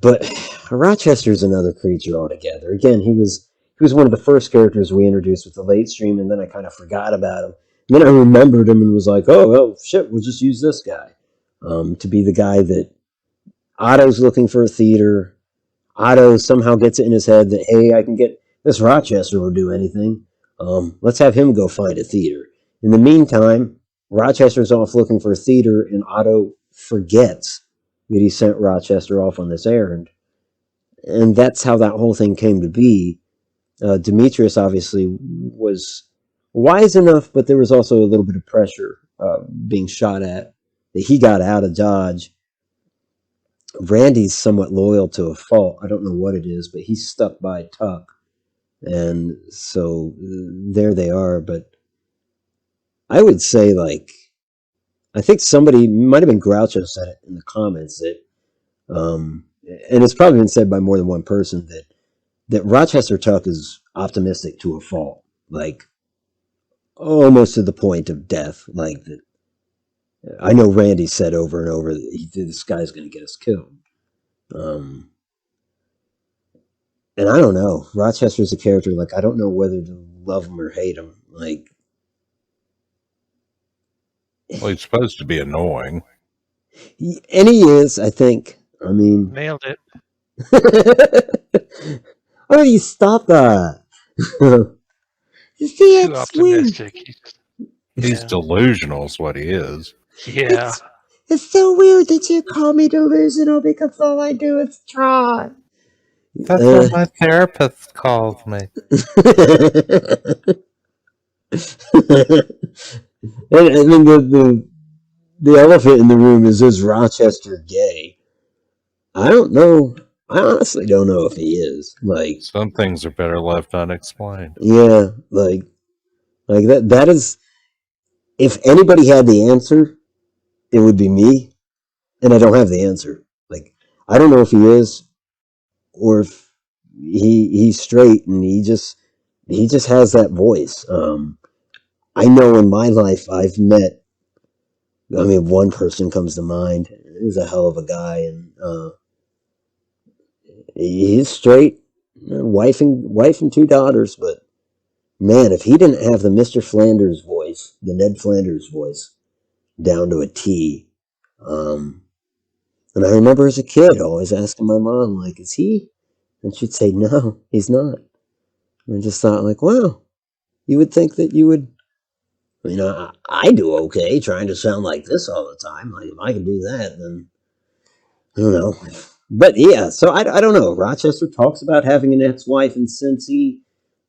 but Rochester's another creature altogether. Again, he was one of the first characters we introduced with the late stream, and then I kind of forgot about him. And then I remembered him and was like, oh, well, shit, we'll just use this guy to be the guy that Otto's looking for a theater. Otto somehow gets it in his head that, hey, I can get this Rochester will do anything. Let's have him go find a theater. In the meantime, Rochester's off looking for a theater, and Otto forgets that he sent Rochester off on this errand. And that's how that whole thing came to be. Demetrius obviously was wise enough, but there was also a little bit of pressure being shot at that he got out of Dodge. Randy's somewhat loyal to a fault. I don't know what it is, but he's stuck by Tuck. And so there they are. But I would say, I think somebody, might have been Groucho, said it in the comments that, and it's probably been said by more than one person, that Rochester Tuck is optimistic to a fault. Almost to the point of death. That. I know Randy said over and over that this guy's going to get us killed. And I don't know. Rochester's a character, I don't know whether to love him or hate him. Well, he's supposed to be annoying. And he is, I think. I mean... Nailed it. Why don't you stop that? You see, too optimistic. He's delusional is what he is. Yeah. It's so weird that you call me delusional because all I do is try. That's what my therapist calls me. And then the elephant in the room is Rochester gay? I don't know. I honestly don't know if he is. Some things are better left unexplained. Yeah, that is. If anybody had the answer, it would be me, and I don't have the answer. I don't know if he is, or if he's straight, and he just has that voice. I know in my life I've met. I mean, one person comes to mind. He's a hell of a guy, and he's straight, wife and 2 daughters. But man, if he didn't have the Mr. Flanders voice, the Ned Flanders voice, down to a T. And I remember as a kid always asking my mom, is he? And she'd say, no, he's not. And I just thought, wow, you would think that you would. I do okay trying to sound like this all the time. If I can do that, then I don't know. But yeah, so I don't know. Rochester talks about having an ex-wife in Cincy.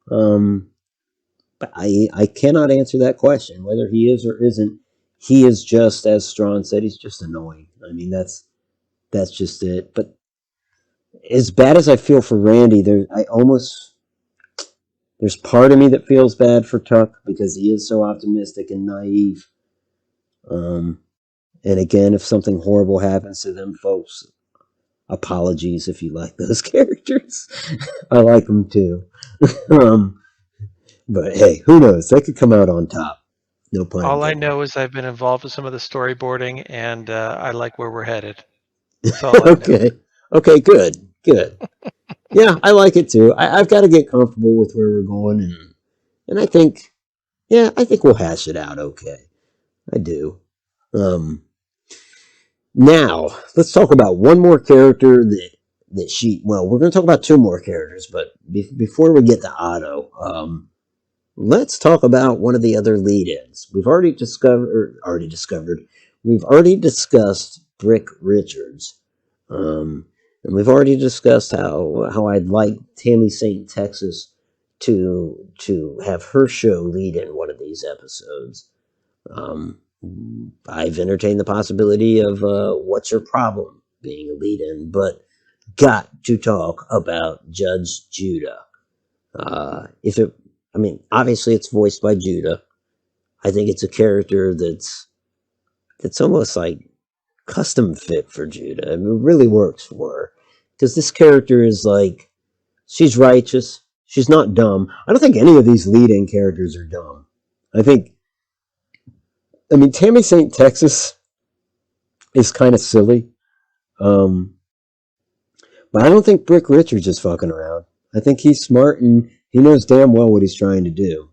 But I cannot answer that question, whether he is or isn't. He is just, as Stron said, he's just annoying. I mean, that's just it. But as bad as I feel for Randy, there's part of me that feels bad for Tuck because he is so optimistic and naive. And again, if something horrible happens to them folks, apologies if you like those characters. I like them too. But hey, who knows? They could come out on top. No pun All I intended. know is I've been involved with some of the storyboarding, and I like where we're headed. That's all I know. Okay, good. Yeah, I like it too. I've got to get comfortable with where we're going, and I think we'll hash it out okay. I do. Now, let's talk about one more character we're going to talk about two more characters, but before we get to Otto, let's talk about one of the other lead-ins. We've already discussed Brick Richards. And we've already discussed how I'd like Tammy St. Texas to have her show lead in one of these episodes. I've entertained the possibility of What's Your Problem being a lead in, but got to talk about Judge Judah. Obviously it's voiced by Judah. I think it's a character that's almost like custom fit for Judah. I mean, it really works for her. Because this character is like, she's righteous. She's not dumb. I don't think any of these lead-in characters are dumb. Tammy St. Texas is kind of silly. But I don't think Brick Richards is fucking around. I think he's smart and he knows damn well what he's trying to do.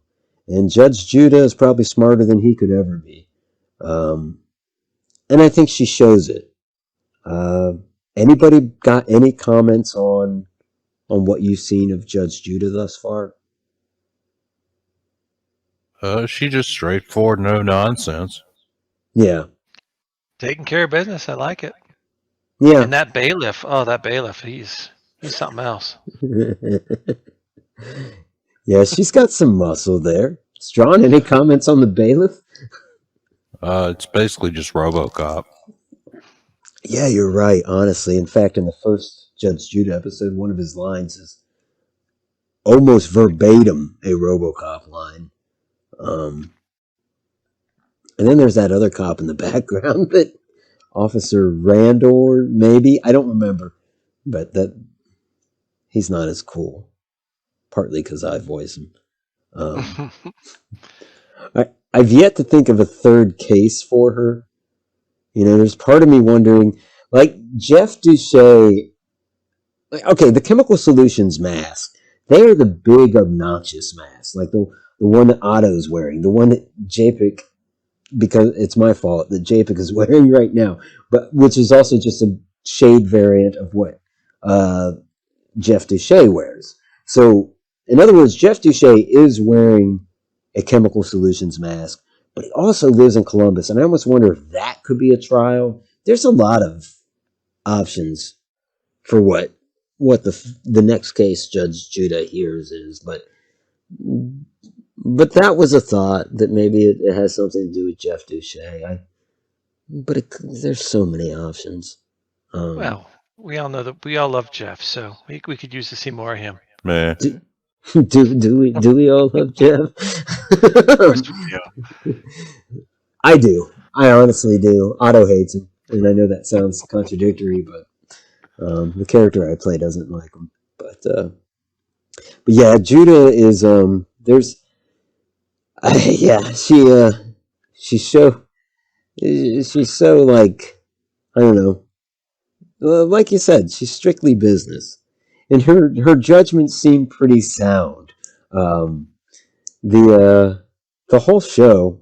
And Judge Judah is probably smarter than he could ever be. And I think she shows it. Anybody got any comments on what you've seen of Judge Judah thus far? She just straightforward, no nonsense. Yeah. Taking care of business. I like it. Yeah. And that bailiff, he's something else. Yeah, she's got some muscle there. Stron, any comments on the bailiff? It's basically just RoboCop. Yeah, you're right, honestly. In fact, in the first Judge Judah episode, one of his lines is almost verbatim a RoboCop line. And then there's that other cop in the background, that Officer Randor, maybe? I don't remember. But he's not as cool. Partly because I voice him. I've yet to think of a third case for her. There's part of me wondering, like Jeff Duché, the Chemical Solutions mask, they are the big obnoxious masks, like the one that Otto's wearing, the one that Japic, because it's my fault that Japic is wearing right now, but which is also just a shade variant of what Jeff Duché wears. So, in other words, Jeff Duché is wearing a Chemical Solutions mask, but he also lives in Columbus, and I almost wonder if that could be a trial. There's a lot of options for what the next case Judge Judah hears is, but that was a thought that maybe it has something to do with Jeff Duché. There's so many options. Well, we all know that we all love Jeff, so we could use to see more of him. Man. Do we all love Jeff? Of course we do. I do. I honestly do. Otto hates him, and I know that sounds contradictory, but the character I play doesn't like him. But yeah, Judah is she's so like, I don't know. Like you said, she's strictly business. And her judgments seem pretty sound. The whole show,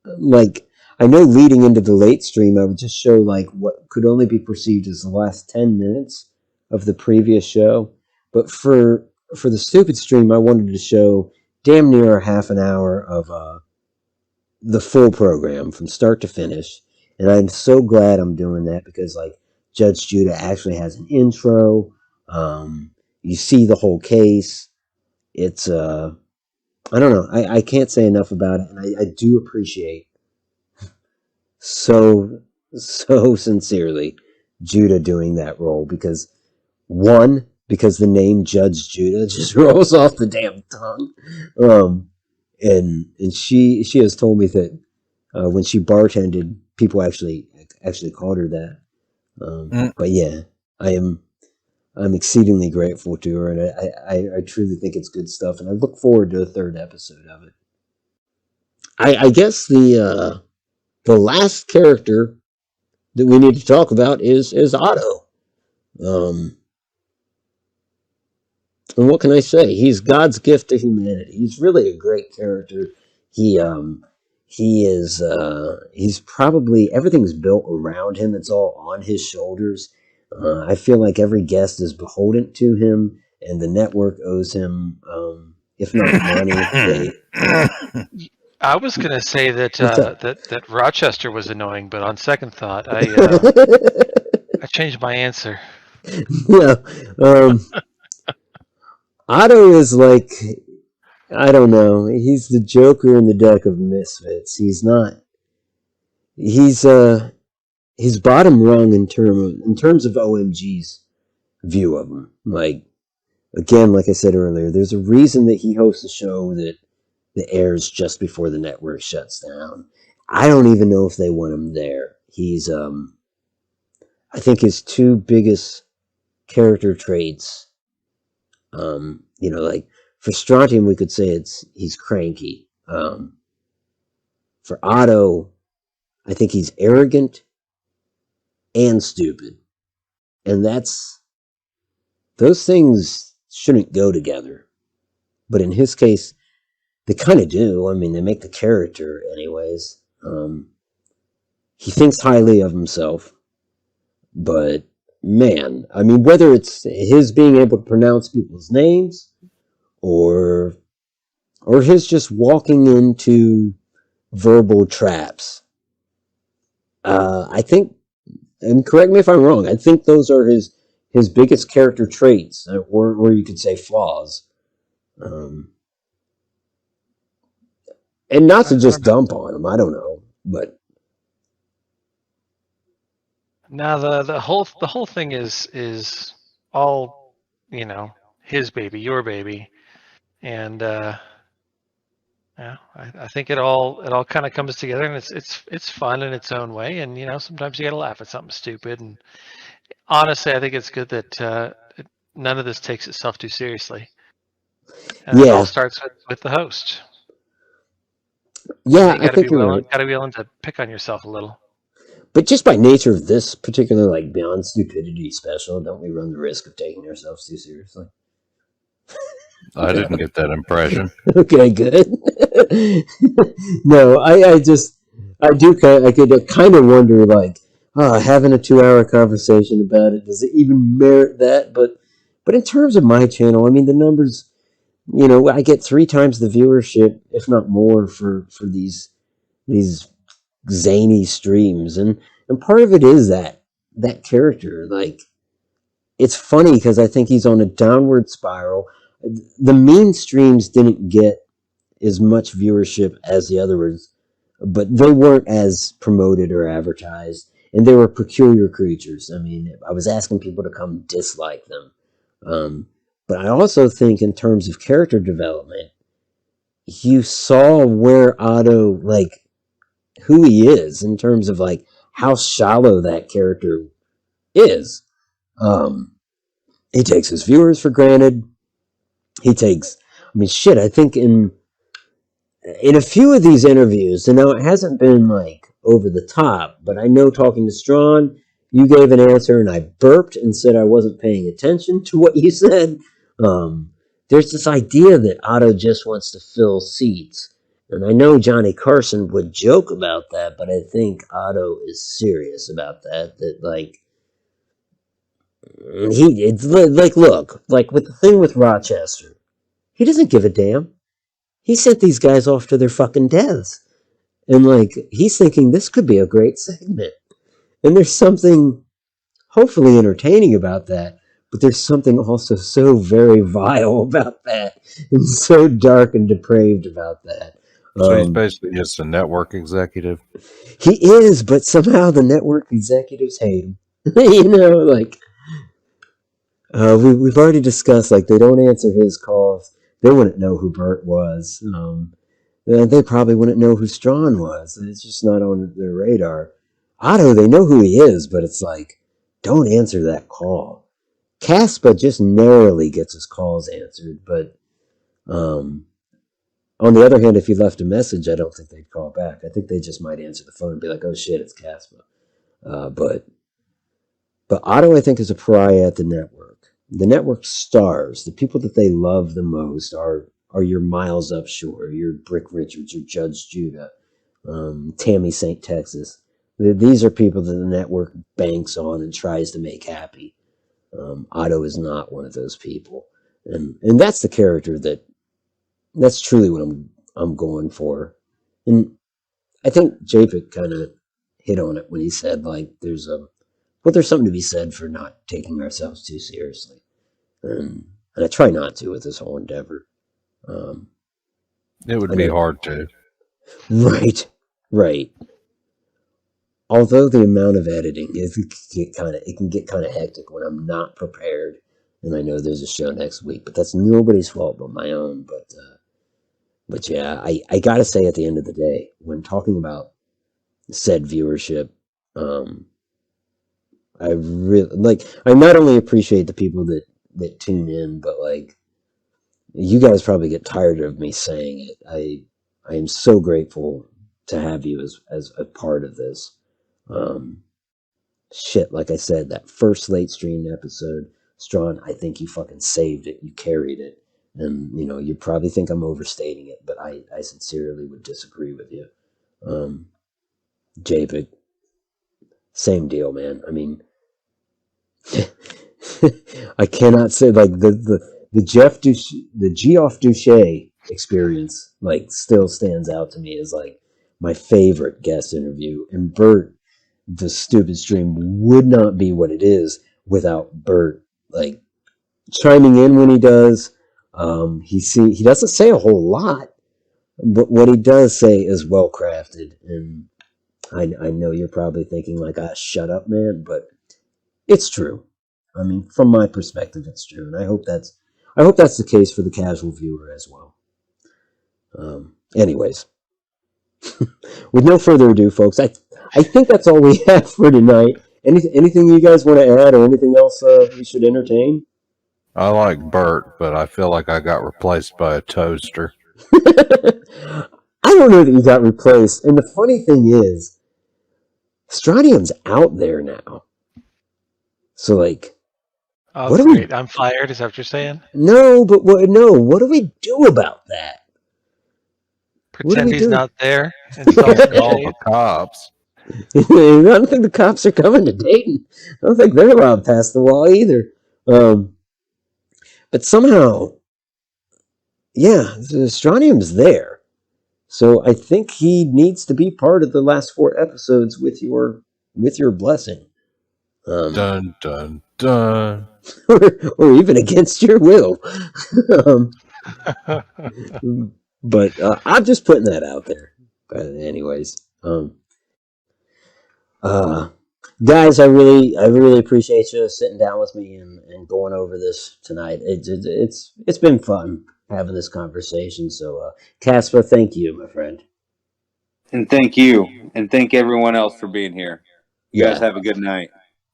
like, I know leading into the late stream, I would just show like what could only be perceived as the last 10 minutes of the previous show. But for the stupid stream, I wanted to show damn near a half an hour of the full program from start to finish. And I'm so glad I'm doing that because like Judge Judah actually has an intro. You see the whole case. It's I don't know. I can't say enough about it, and I do appreciate so sincerely Judah doing that role because the name Judge Judah just rolls off the damn tongue. And she has told me that when she bartended, people actually called her that. But yeah, I'm exceedingly grateful to her, and I truly think it's good stuff, and I look forward to a third episode of it. I guess the last character that we need to talk about is Otto. And what can I say? He's God's gift to humanity. He's really a great character. He is he's probably everything's built around him. It's all on his shoulders. I feel like every guest is beholden to him, and the network owes him, if not money. I was going to say that that Rochester was annoying, but on second thought, I changed my answer. Yeah, Otto is like, I don't know. He's the Joker in the deck of misfits. He's not. He's bottom rung in terms of OMG's view of him. Like, again, like I said earlier, there's a reason that he hosts a show that airs just before the network shuts down. I don't even know if they want him there. He's I think his two biggest character traits, like for Strontium we could say he's cranky. For Otto, I think he's arrogant and stupid. And those things shouldn't go together. But in his case, they kind of do. I mean, they make the character anyways. He thinks highly of himself. But, man, I mean, whether it's his being able to pronounce people's names or his just walking into verbal traps, I think, and correct me if I'm wrong, I think those are his biggest character traits, or you could say flaws. And not to just dump on him, I don't know, but now the whole thing is all, his baby, your baby, and I think it all kind of comes together, and it's fun in its own way, and sometimes you gotta laugh at something stupid, and honestly, I think it's good that none of this takes itself too seriously, and it all starts with the host. Yeah, I think you're right. Gotta be willing to pick on yourself a little. But just by nature of this particular, like, Beyond Stupidity special, don't we run the risk of taking ourselves too seriously? I didn't get that impression. Okay, good. No, I could kind of wonder, like, having a 2-hour conversation about it, does it even merit that? But in terms of my channel, I mean, the numbers, I get 3 times the viewership, if not more, for these zany streams, and part of it is that character. Like, it's funny because I think he's on a downward spiral. The mean streams didn't get as much viewership as the other ones, but they weren't as promoted or advertised, and they were peculiar creatures. I mean, I was asking people to come dislike them. But I also think in terms of character development, you saw where Otto, like, who he is in terms of, like, how shallow that character is. He takes his viewers for granted. I think in a few of these interviews, and now it hasn't been, like, over the top, but I know talking to Stron, you gave an answer and I burped and said I wasn't paying attention to what you said. There's this idea that Otto just wants to fill seats. And I know Johnny Carson would joke about that, but I think Otto is serious about that. That, like, look, like with the thing with Rochester, he doesn't give a damn. He sent these guys off to their fucking deaths. And, like, he's thinking this could be a great segment. And there's something hopefully entertaining about that, but there's something also so very vile about that, and so dark and depraved about that. So he's basically just a network executive. He is, but somehow the network executives hate him. Like, we've already discussed, like, they don't answer his calls. They wouldn't know who Bert was. They probably wouldn't know who Stron was. It's just not on their radar. Otto, they know who he is, but it's like, don't answer that call. Kaspa just narrowly gets his calls answered, but On the other hand, if you left a message, I don't think they'd call back. I think they just might answer the phone and be like, "Oh shit, it's Kaspa." But Otto, I think, is a pariah at the network. The network stars, the people that they love the most, are your Miles Upshur, your Brick Richards, your Judge Judah, Tammy St. Texas. These are people that the network banks on and tries to make happy. Otto is not one of those people, and that's the character that's truly what I'm going for. And I think Japic kind of hit on it when he said, like, there's something to be said for not taking ourselves too seriously, and I try not to with this whole endeavor. It would be hard to. Right. Although the amount of editing can get kind of hectic when I'm not prepared, and I know there's a show next week, but that's nobody's fault but my own. But yeah, I gotta say, at the end of the day, when talking about said viewership, I really I not only appreciate the people that tune in, but like, you guys probably get tired of me saying it. I am so grateful to have you as a part of this. Shit, like I said, that first late streamed episode, Stron, I think you fucking saved it. You carried it. And, you probably think I'm overstating it, but I sincerely would disagree with you. Japic, same deal, man. I mean, I cannot say, like, the Geoff Douche experience, like, still stands out to me as, like, my favorite guest interview. And Bert, the stupid stream, would not be what it is without Bert, like, chiming in when he does. He doesn't say a whole lot, but what he does say is well crafted. And I know you're probably thinking, like, shut up, man, but it's true. I mean, from my perspective, it's true, and I hope that's the case for the casual viewer as well. Anyways, with no further ado, folks, I think that's all we have for tonight. Anything you guys want to add, or anything else we should entertain? I like Bert, but I feel like I got replaced by a toaster. I don't know that you got replaced, and the funny thing is, Stradium's out there now. So, like, oh, great! I'm fired. Is that what you're saying? No, but what do we do about that? Pretend he's not there. And call the cops. I don't think the cops are coming to Dayton. I don't think they're allowed past the wall either. But somehow, yeah, Stradium's there. So I think he needs to be part of the last 4 episodes with your blessing. Dun, dun, dun. or even against your will. But I'm just putting that out there. But anyways, guys, I really appreciate you sitting down with me and going over this tonight. It's been fun having this conversation. So, Kaspa, thank you, my friend. And thank you. And thank everyone else for being here. You guys have a good night.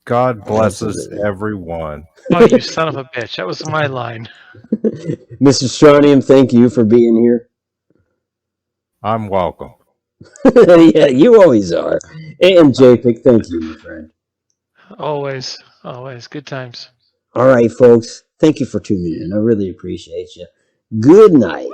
God blesses everyone. Oh, you son of a bitch. That was my line. Mr. Stronium, thank you for being here. I'm welcome. Yeah, you always are. And Japic, thank you, my friend. Always. Good times. All right, folks. Thank you for tuning in. I really appreciate you. Good night.